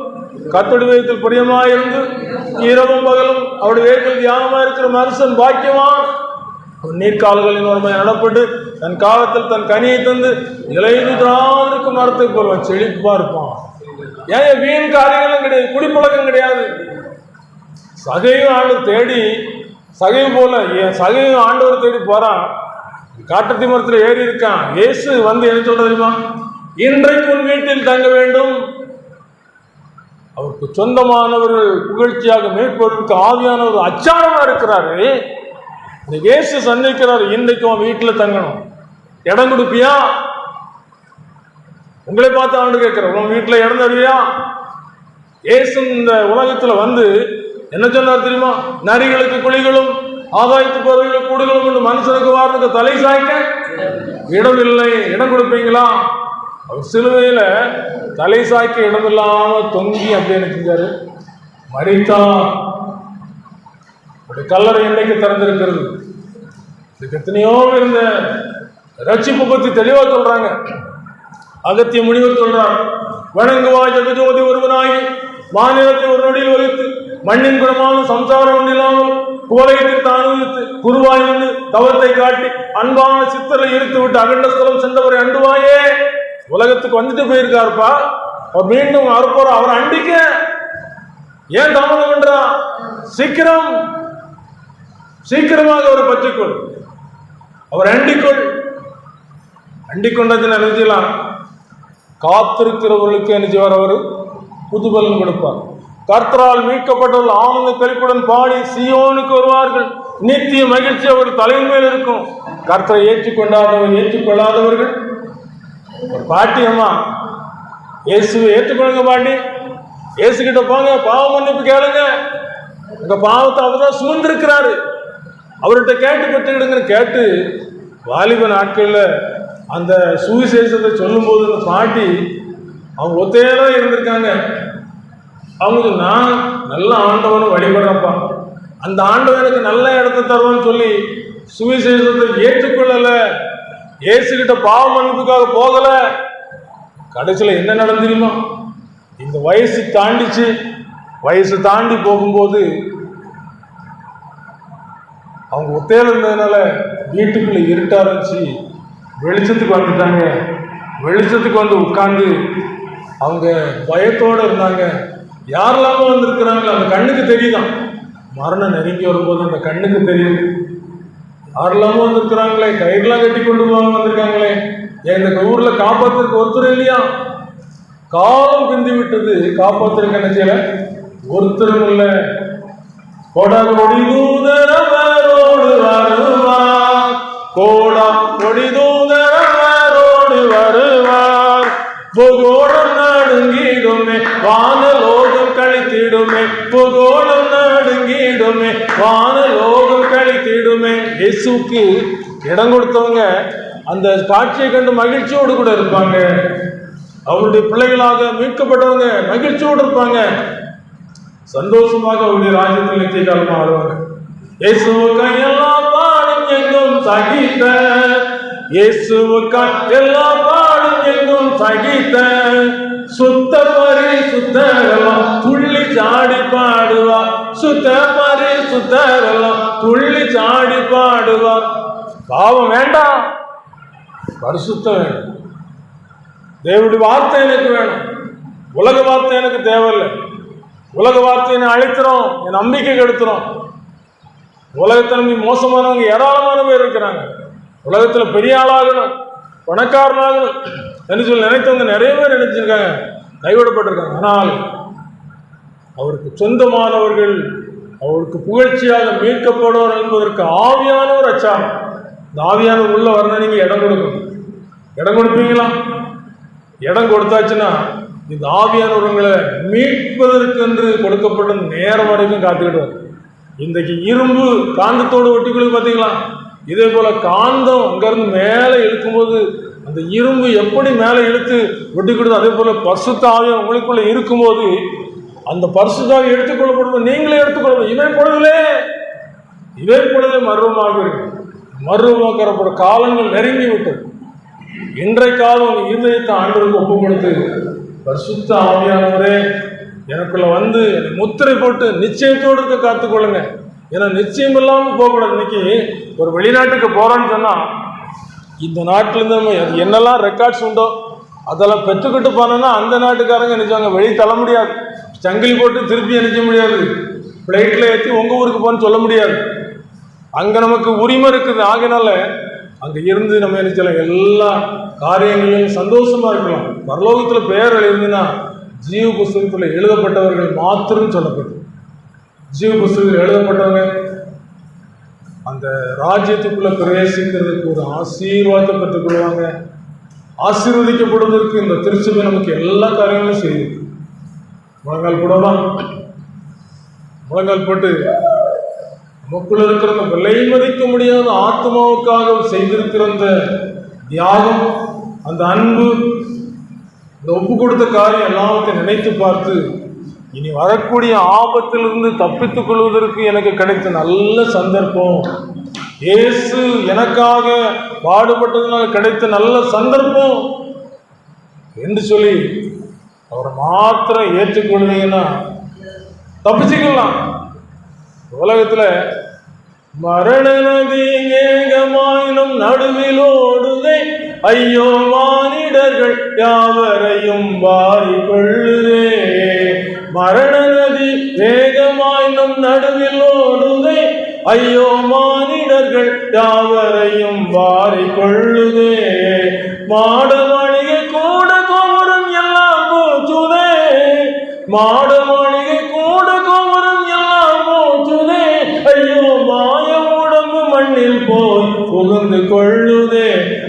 Speaker 3: கர்த்தருடைய வேதத்தில் பிரியமாயிருந்து இரவும் பகலும் அவருடைய வேதத்தில் தியானமாயிருக்கிற மனுஷன் பாக்கியவான். நீர்க்கால்களின் ஒருமையை நடப்பட்டு தன் காலத்தில் தன் கனியை தந்து இலையுதிராதிருக்கு மரத்தை போடுவான், செழிப்பா இருப்பான். ஏன் வீண் காரியங்களும் கிடையாது, குடிப்பழக்கம் கிடையாது. சகையும் ஆண்டு தேடி, சகையும் போல சகையும் ஆண்டவர் தேடி போறான், காட்டுத்தி மரத்தில் ஏறி இருக்கான். இயேசு வந்து என்ன சொல்ற தெரியுமா? இன்றைக்கு உன் வீட்டில் தங்க வேண்டும். அவருக்கு சொந்தமானவர்கள் புகழ்ச்சியாக மேற்பொருளுக்கு ஆவியானவர் அச்சாரமா இருக்கிறாரு. இந்த இயேசு சந்திக்கிறார், இன்றைக்கு அவன் வீட்டில் தங்கணும், இடம் கொடுப்பியா? உங்களை பார்த்து ஆண்டு கேட்கிற, உன் வீட்டில் இடம் தருவியா? இயேசு இந்த உலகத்தில் வந்து என்ன சொன்னார் தெரியுமா? நரிகளுக்கு குழிகளும் ஆதாயத்து பறவைகளுக்கு கூடுகளும் என்று மனுஷனுக்கு வாரனுக்கு தலை சாய்க்க இடம் இல்லை, இடம் கொடுப்பீங்களா? அவர் சிலுவையில தலை சாய்க்க இடம் இல்லாம தொங்கி அப்படின்னு செஞ்சாரு, மரித்தார். கல்லறை என்னைக்கு திறந்திருக்கிறது? இதுக்கு எத்தனையோ இருந்த ரட்சிப்பு பத்தி தெளிவா சொல்றாங்க. அகத்திய முனிவர் சொல்றார், வணங்குவாய் ஜெகஜோதி ஒருவனாகி மாநிலத்தை ஒரு நொடியில் வகித்து மண்ணின் குணமான சம்சாரம் ஒன்றில்லாமல் குவலயத்தில் அனுபவித்து குருவாய் வந்து தவத்தை காட்டி அன்பான சித்தரை எடுத்து விட்டு அகண்ட ஸ்தலம் சென்றவரை அண்டுவாயே. உலகத்துக்கு வந்துட்டு போயிருக்காருப்பா, அவர் மீண்டும் வரப்போற அவர் அண்டிக்க ஏன் தாமதம் பண்றா? சீக்கிரம் சீக்கிரமாக அவர் பற்றிக்கொள், அவர் அண்டிக்கொண்டது நினைச்சலாம். காத்திருக்கிறவர்களுக்கு என்ன செய்வார்? அவர் புதுபலன் கொடுப்பார். கர்த்தரால் மீட்கப்பட்டவர்கள் ஆனந்த கலிப்புடன் பாடி சீயோனுக்கு வருவார்கள். நித்திய மகிழ்ச்சி அவர் தலையின் மேல் இருக்கும். கர்த்தரை ஏற்றுக்கொள்ளாதவர்கள் ஒரு பாட்டியம்மா, இயேசுவை ஏற்றுக்கொள்ளுங்க பாட்டி, இயேசு கிட்ட போங்க, பாவ மன்னிப்பு கேளுங்க, உங்க பாவத்தை அவர் தான் சுமந்திருக்கிறாரு, அவர்கிட்ட கேட்டு பெற்றுக்கிடுங்க கேட்டு வாலிப நாட்கள்ல அந்த சுவிசேஷத்தை சொல்லும் போது அந்த பாட்டி அவங்க ஒத்தையெல்லாம் இருந்திருக்காங்க. அவங்களுக்கு நான் நல்ல ஆண்டவனை வழிபடுறப்பா, அந்த ஆண்டவனுக்கு நல்ல இடத்த தருவான்னு சொல்லி சுவிசேஷத்தை ஏற்றுக்கொள்ளல, இயேசுகிட்ட பாவ மன்னிப்புக்காக போகல. கடைசியில் என்ன நடந்துருமா? இந்த வயசு தாண்டிச்சு. வயசு தாண்டி போகும்போது அவங்க ஒத்தையில இருந்ததுனால வீட்டுக்குள்ள இருட்டா இருந்துச்சு. வெளிச்சத்துக்கு வந்துட்டாங்க. வெளிச்சத்துக்கு வந்து உட்கார்ந்து அவங்க பயத்தோடு இருந்தாங்க. யாரெல்லாமோ வந்திருக்கிறாங்களே அந்த கண்ணுக்கு தெரியுதான். மரணம் நெருங்கி வரும்போது அந்த கண்ணுக்கு தெரியுது. யாரெல்லாமோ வந்திருக்கிறாங்களே, கயிறுலாம் கட்டி கொண்டு போவாங்க வந்திருக்காங்களே, இந்த ஊர்ல காப்பாற்றுறதுக்கு ஒருத்தர் இல்லையா? காலம் பிந்தி விட்டது, காப்பாற்றுறதுக்கு என்ன செய்யல? ஒருத்தரும் இல்லை. கொடா கொடி தூதரவரோடு வருவார், கோடா கொடி தூதரவரோடு வருவார். பூகோளம் நடுங்கிடுமே, வானலோகம் கழித்திடுமே, பூகோளம் நடுங்கிடுமே, வானலோகம் கழித்திடுமே. இயேசுக்கு இடம் கொடுத்தவங்க அந்த காட்சியை கண்டு மகிழ்ச்சியோடு கூட இருப்பாங்க. அவருடைய பிள்ளைகளாக மீட்கப்பட்டவங்க மகிழ்ச்சியோடு இருப்பாங்க. சந்தோஷமாக அவருடைய ராஜ்யத்தில் நித்திய காலமாக ஆடுவாங்க. இயேசுவுக்காய் எல்லா பாடும் எங்கும் சகித்த, இயேசுவுக்காய் எல்லா பாடும் எங்கும் சகித்த, சுத்த பரிசுத்தரெல்லாம் துள்ளி சாடி பாடுவார், சுத்த பரிசுத்தரெல்லாம் துள்ளி சாடி பாடுவார். பாவம் வேண்டாம், பரிசுத்தம் வேணும். தேவனுடைய வார்த்தை எனக்கு வேணும். உலக வார்த்தை எனக்கு தேவையில்லை. உலக வார்த்தையை அழைக்கிறோம், என் நம்பிக்கை கெடுத்துறோம். உலகத்தில் மோசமானவங்க ஏராளமான பேர் இருக்கிறாங்க. உலகத்தில் பெரிய ஆளாகணும், பணக்காரனாகணும் என்று சொல்லி நினைத்தவங்க நிறைய பேர் நினைச்சிருக்காங்க, கைவிடப்பட்டிருக்காங்க. ஆனால் அவருக்கு சொந்தமானவர்கள், அவருக்கு புகழ்ச்சியாக மீட்கப்படுவார் என்பதற்கு ஆவியானவர் அச்சாரம். இந்த ஆவியானவர் உள்ள வரணும். நீங்க இடம் கொடுக்கணும். இடம் கொடுப்பீங்களா? இடம் கொடுத்தாச்சுன்னா இந்த ஆவியானவர்களை மீட்பதற்கென்று கொடுக்கப்பட்ட நேரம் வரைக்கும் காத்துக்கிடுவார். இன்றைக்கு இரும்பு காந்தத்தோடு ஒட்டிக்குள்ளது பார்த்தீங்களா? இதே போல காந்தம் அங்கிருந்து மேலே இழுக்கும்போது அந்த இரும்பு எப்படி மேலே இழுத்து ஒட்டிக்கிடுது, அதே போல பரிசுத்த ஆவியம் உங்களுக்குள்ள இருக்கும்போது அந்த பரிசுத்த ஆவி எடுத்துக்கொள்ளப்படும்போது நீங்களே எடுத்துக்கொள்ளணும். இவை பொழுதே மர்வமாக இருக்கு. மர்வமாக்கிறப்பட காலங்கள் நெருங்கி விட்டது. இன்றைக்காவது உங்க இருதயத்தை ஆண்டவருக்கு ஒப்பு கொடுத்து, பரிசுத்த ஆவியானவரே எனக்குள்ள வந்து முத்திரை போட்டு நிச்சயத்தோடு இருக்க காத்துக்கொள்ளுங்க. ஏன்னா நிச்சயம் இல்லாமல் போகக்கூடாது. இன்னைக்கு ஒரு வெளிநாட்டுக்கு போறோன்னு சொன்னா இந்த நாட்டிலேருந்து நம்ம என்னெல்லாம் ரெக்கார்ட்ஸ் உண்டோ அதெல்லாம் பெற்றுக்கிட்டு போனோம்னா அந்த நாட்டுக்காரங்க நினைச்சாங்க வெளியே தள்ள முடியாது. சங்கிலி போட்டு திருப்பி அனுப்ப முடியாது. ஃப்ளைட்டில் ஏற்றி உங்கள் ஊருக்கு போன்னு சொல்ல முடியாது. அங்கே நமக்கு உரிமை இருக்குது. ஆகினால அங்கே இருந்து நம்ம நினைச்சலாம் எல்லா காரியங்களிலும் சந்தோஷமா இருக்கலாம். பரலோகத்தில் பெயர் எழுதுனா ஜீவ புஸ்தகத்தில் எழுதப்பட்டவர்கள் மாத்திரம் சொல்லப்படும். ஜீவ புஸ்தகத்தில் எழுதப்பட்டவங்க அந்த ராஜ்யத்துக்குள்ள பிரவேசிக்கிறதுக்கு ஒரு ஆசீர்வாதத்தை பெற்றுக் கொள்வாங்க. ஆசீர்வதிக்கப்படுவதற்கு இந்த திருச்சபை நமக்கு எல்லா காரியங்களும் செய்யுது. முழங்கால் போடலாம். முழங்கால் போட்டு நமக்குள்ள இருக்கிற விலை மதிக்க முடியாத ஆத்மாவுக்காக செய்திருக்கிற அந்த தியாகம், அந்த அன்பு, இந்த ஒப்பு கொடுத்த காரியம் எல்லாத்தையும் நினைத்து பார்த்து இனி வரக்கூடிய ஆபத்திலிருந்து தப்பித்துக் கொள்வதற்கு எனக்கு கிடைத்த நல்ல சந்தர்ப்பம், இயேசு எனக்காக பாடுபட்டதுனால கிடைத்த நல்ல சந்தர்ப்பம், என்று சொல்லி அவரை மாத்திரம் ஏற்றுக்கொள்வீங்கன்னா தப்பிச்சுக்கலாம். உலகத்தில் மரண நதி ஏகமாயினும் நடுவில் ஓடுதே, ஐயோ மானிடர்கள் யாவரையும் வாரிக் கொள்ளுதே. மரண நதி வேகமாயினும் நடுவில் ஓடுதே, ஐயோ மானிடர்கள் யாவரையும் வாரிக் கொள்ளுதே. மாட மாளிகை கூட கோபுரம் எல்லாம் போச்சுதே, மாட மாளிகை கூட கோபுரம் எல்லாம் போச்சுதே, ஐயோ மாய உடம்பு மண்ணில் போய் புகுந்து கொள்ளுதே,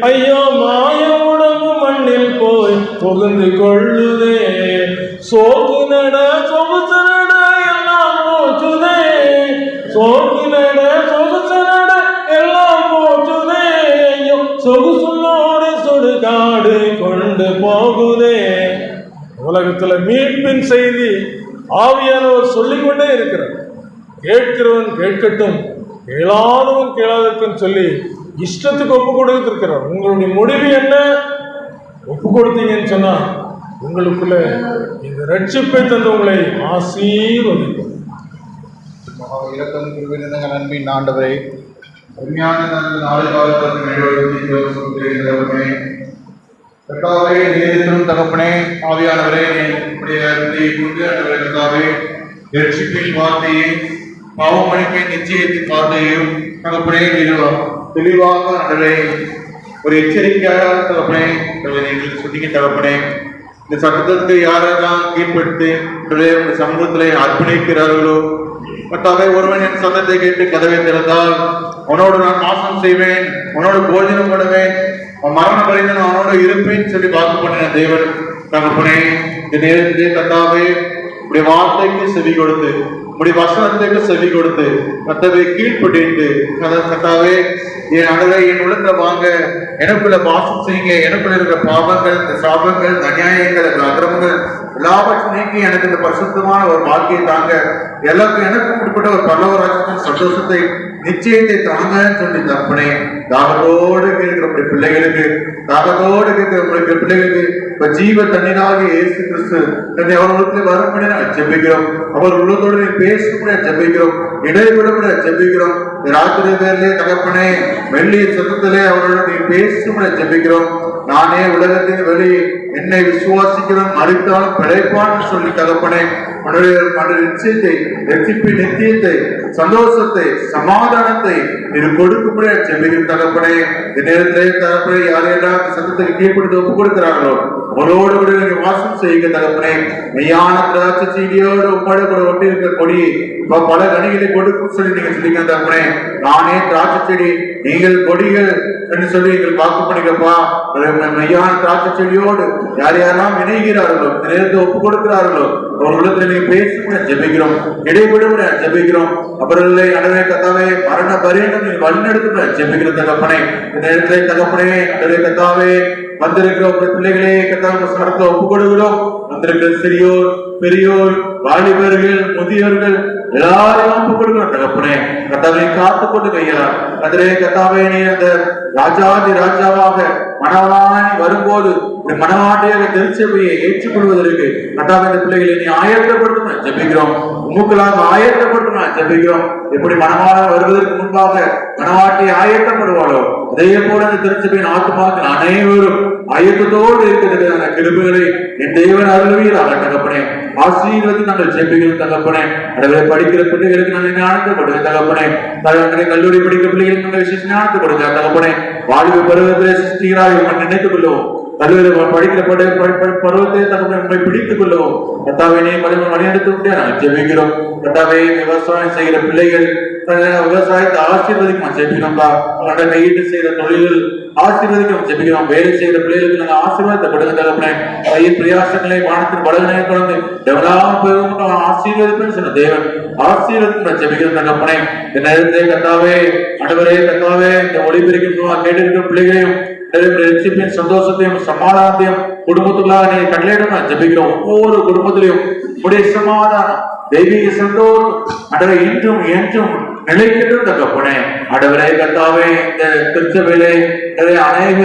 Speaker 3: ஐயோ மாய உடம்பு மண்ணில் போய் புகுந்து கொள்ளுதே. சோக்கு நட சொகுசு நட எல்லாம் போச்சுதே, சோக்கு நட சொகுசு நட எல்லாம் போச்சுதே, ஐயோ சொகுசுள்ளோடு சுடுகாடு கொண்டு போகுதே. உலகத்துல மீட்பின் செய்தி ஆவியானவர் சொல்லிக்கொண்டே இருக்கிறார். கேட்கிறவன் கேட்கட்டும், கேளாதவன் கேளாதற்கும் சொல்லி இஷ்டத்துக்கு ஒப்பு கொடுத்திருக்கிறார். உங்களுடைய முடிவு என்ன? ஒப்பு கொடுத்தீங்கன்னு சொன்னா உங்களுக்குள்ள இந்த ரட்சிப்பை தந்து உங்களை ஆசீர்வதிக்கும்.
Speaker 4: இரக்கம் குறிப்பிட்ட நன்பின் ஆண்டவரை
Speaker 1: உண்மையான நாளை
Speaker 4: கர்த்தாவே, நீதிக்கும் தகப்பனே, ஆவியானவரே, கர்த்தாவே, ரட்சிப்பின் வார்த்தையை பாவமளிப்பின் நிச்சயத்தின் வார்த்தையும் தகப்பனே தெளிவாக ஆண்டவரே ஒரு எச்சரிக்கையாக தகப்பனே எங்களுக்கு சொன்னீங்க தகப்பனே. இந்த சட்டத்திற்கு யாரெல்லாம் கீழ்படுத்தி உங்கள் சமூகத்திலே அர்ப்பணிக்கிறார்களோ கர்த்தாவே, ஒருவன் என் சத்தத்தை கேட்டு கதவை திறந்தால் அவனோடு நான் வாசம் செய்வேன், அவனோடு போஜனம் பண்ணுவேன், மரணம் வரைந்து நான் அவனோடு இருப்பேன் சொல்லி வாக்கு பண்ணின தேவன் தகப்பனே. இந்த நேரத்திலே கர்த்தாவே உடைய வார்த்தைக்கு செவி கொடுத்து உடைய வசனத்துக்கு செவி கொடுத்து கர்த்தாவே கீழ்ப்படிந்து கர்த்தாவே என் அழகை என் உள்ளத்துல வாங்க, எனக்குள்ள வாசம் செய்யுங்க, எனக்குள்ள இருக்கிற பாவங்கள், இந்த சாபங்கள், அநியாயங்கள், அக்கிரமங்கள் எல்லாவற்றையும் நீக்கி எனக்கு இந்த பரிசுத்தமான ஒரு வாழ்க்கையை தாங்க, எல்லாருக்கும் எனக்கு குறிப்பிட்ட ஒரு பரலோகராஜ்யத்தின் சந்தோஷத்தை நிச்சயத்தை தாங்கன்னு சொல்லி தப்பனே. தாகத்தோடு இருக்கிற பிள்ளைகளுக்கு, தாகத்தோடு இருக்கிற பிள்ளைகளுக்கு இப்ப ஜீவ தண்ணீராக இயேசு கிறிஸ்து தன்னை அவர்களுக்கு வரும்படி நான் ஜெபிக்கிறோம். அவர் உள்ளத்தோடு நீ பேசக்கூடிய ஜெபிக்கிறோம், இடைவிடப்பட ஜெபிக்கிறோம். ராத்திரி பேர்லே தகப்பனே வெள்ளிய சத்தத்திலே அவர்களோடு நீ பேசும்படி ஜெபிக்கிறோம். நானே உலகத்தின் வெளி, என்னை விசுவாசிக்கிறவன் மறித்தாலும் பிழைப்பான்னு சொல்லி தகப்பனே நிச்சயத்தை, ரட்சிப்பின் நித்தியத்தை, சந்தோஷத்தை, சமாதானத்தை இது கொடுக்கும்படி ஜெபிக்கிற தகப்பனே. இந்த நேரத்திலே தகப்பனே யாரையெல்லாம் சத்தத்தை கீழ்ப்படுத்தி ஒப்புக் கொடுக்கிறார்களோ அவரோடு கூட நீங்க வாசம் செய்யுங்க தகப்பனே. மெய்யான திராட்சை செடியோடு உப்பாடு கூட ஒட்டி இருக்கிற கொடியை பல கனிகளை கொடுக்கும் சொல்லி நீங்க சொல்லிக்க தகப்பனே. நானே திராட்சை செடி, நீங்கள் கொடிகள் என்று சொல்லி எங்கள் வாக்கு பண்ணிக்கப்பா. மெய்யான திராட்சை செடியோடு யார் யாரெல்லாம் இணைகிறார்களோ, இந்த நேரத்தை ஒப்புக் கொடுக்கிறார்களோ அவர்களுக்கு நீங்க பேச ஜெபிக்கிறோம், இடைவிட ஜெபிக்கிறோம். அவர்களை அடவே கத்தாவே மரண பரியந்தம் நீங்க வழிநடத்த ஜெபிக்கிற தகப்பனே. இந்த நேரத்திலே தகப்பனே அடவே கத்தாவே வந்திருக்கிற உங்க பிள்ளைகளே கத்தாவை சரத்தை ஒப்புக் கொடுக்கிறோம். வந்திருக்கிற சிறியோர், பெரியோர், வாலிபர்கள், முதியோர்கள் எல்லாரையும் ஒப்புக் கொடுக்கிறோம் தகப்பனே. கத்தாவை காத்து கொண்டு கையா அதிலே கத்தாவே நீ அந்த ராஜாதி ராஜாவாக மணவாளி வரும்போது மணவாட்டியாக திருச்சபையை ஏற்றுக்கொள்வதற்கு கத்தாவை இந்த பிள்ளைகளை நீ ஆயத்தப்படுத்தணும் ஜெபிக்கிறோம். உங்களுக்காக ஆயத்தப்படுத்தணும் ஜெபிக்கிறோம். எப்படி மணவாளன் வருவதற்கு முன்பாக மணவாட்டி ஆயத்தப்படுவாளோ அதே போல இந்த திருச்சபையின் ஆத்மாக்கள் அனைவரும் ஆயத்தத்தோடு இருக்கிறது அந்த கிருபைகளை என் தேவன் அருள்வீராக தகப்பனே. ஆசீர்வதித்து நாங்கள் ஜெபிக்கிறோம் தகப்பனே. அதை படிக்கிற பிள்ளைகளுக்கு நாங்கள் ஞானத்தை கொடுங்க தகப்பனே. தகப்பனே கல்லூரி படிக்கிற பிள்ளைகளுக்கு நாங்கள் விசேஷ ஞானத்தை கொடுங்க தகப்பனே. வாழ்வு பருவத்திலே சிருஷ்டிகளாக நினைத்துக் கொள்ளுவோம். கல்லூரி படிக்கிற பருவத்தை தகப்பனை உங்களை பிடித்துக் கொள்ளுவோம். கத்தாவினை வழிநடத்த முடியாது நாங்கள் ஜெபிக்கிறோம். கத்தாவை விவசாயம் செய்கிற பிள்ளைகள் விவசாயத்தை ஆசீர்வதிக்கும் ஜெபிக்கிறோம்பா. கையீட்டு செய்கிற தொழில்கள் ஆசீர்வதிக்கும் ஜெபிக்கிறோம். வேலை செய்கிற பிள்ளைகளுக்கு நாங்கள் ஆசீர்வாதத்தை கொடுங்க தகப்பனே. கையின் பிரயாசங்களை வானத்தின் வளர்களை தொடர்ந்து டெவலப் ஆசீர்வதிப்பேன்னு சொன்ன தேவன் ஆசீர்வதிக்கும் ஜெபிக்கிறோம் தகப்பனே. இந்த நேரத்தை கத்தாவே ஆண்டவரே கத்தாவே இந்த ஒளிபெருக்கும் கேட்டிருக்கிற பிள்ளைகளையும் சந்தோஷத்தையும் சமாதானத்தையும் குடும்பத்துக்குள்ளாக நீங்க கட்டளையிடணும் ஜெபிக்கிறோம். ஒவ்வொரு குடும்பத்திலையும் உடைய சமாதானம், தெய்வீக சந்தோஷம் அன்றரை இன்றும் என்றும் நிலைக்கட்டும் தகப்பனே. ஆண்டவரே கர்த்தாவே, இந்த திருச்சபையிலே அநேக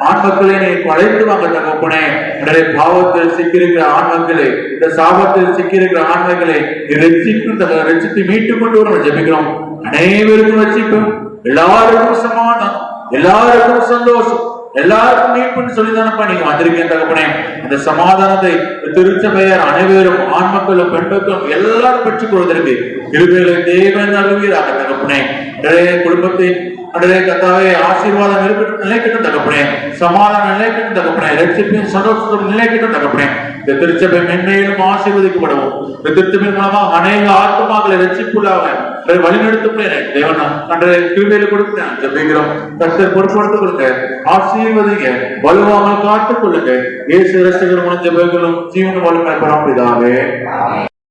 Speaker 4: ஆண் மக்களை நீ அழைத்து வாங்க தகப்பனே. ஆண்டவரே, பாவத்தில் சிக்கியிருக்கிற ஆண் மக்களை, இந்த சாபத்தில் சிக்கியிருக்கிற ஆண் மக்களை ரட்சித்து மீட்டுக் கொண்டு வர ஜெபிக்கிறோம். அனைவருக்கும் ரட்சிப்பும், எல்லாருக்கும் சமாதானம், எல்லாருக்கும் சந்தோஷம், எல்லாருக்கும் மீட்புன்னு சொல்லிதானப்பா நீங்க வந்திருக்கேன் தகப்பனே. அந்த சமாதானத்தை திருச்சபையார் அனைவரும், ஆண் மக்களும் பெண் மக்களும் எல்லாரும் பெற்றுக் கொள்வதற்கு கிருபைகளை தேவன் அருள்வீராக தகப்பனே. குடும்பத்தை அன்றே கர்த்தாவே ஆசீர்வாதம் நிலைக்கட்டும் தகப்பனே, சமாதானம் நிலைக்கட்டும் தகப்பனே, ரட்சிப்பின் சந்தோஷம் நிலைக்கட்டும் தகப்பனே. இந்த திருச்சபை மென்மேலும் ஆசீர்வதிக்கப்படவும், இந்த திருச்சபை மூலமா அநேக ஆத்மாக்களை ரட்சிப்புள்ளாக வழிநடத்தும் தேவன் அன்றைய கிருபையில கொடுக்கிறேன் ஜெபிக்கிறோம். கர்த்தர் பொறுப்படுத்திக் கொடுங்க, ஆசீர்வதிங்க, வலுவாமல் காத்துக் கொள்ளுங்க. இயேசு ரட்சகர் மூலம் ஜெபங்களும் ஜீவன வல்லமை பெறாம் பிதாவே.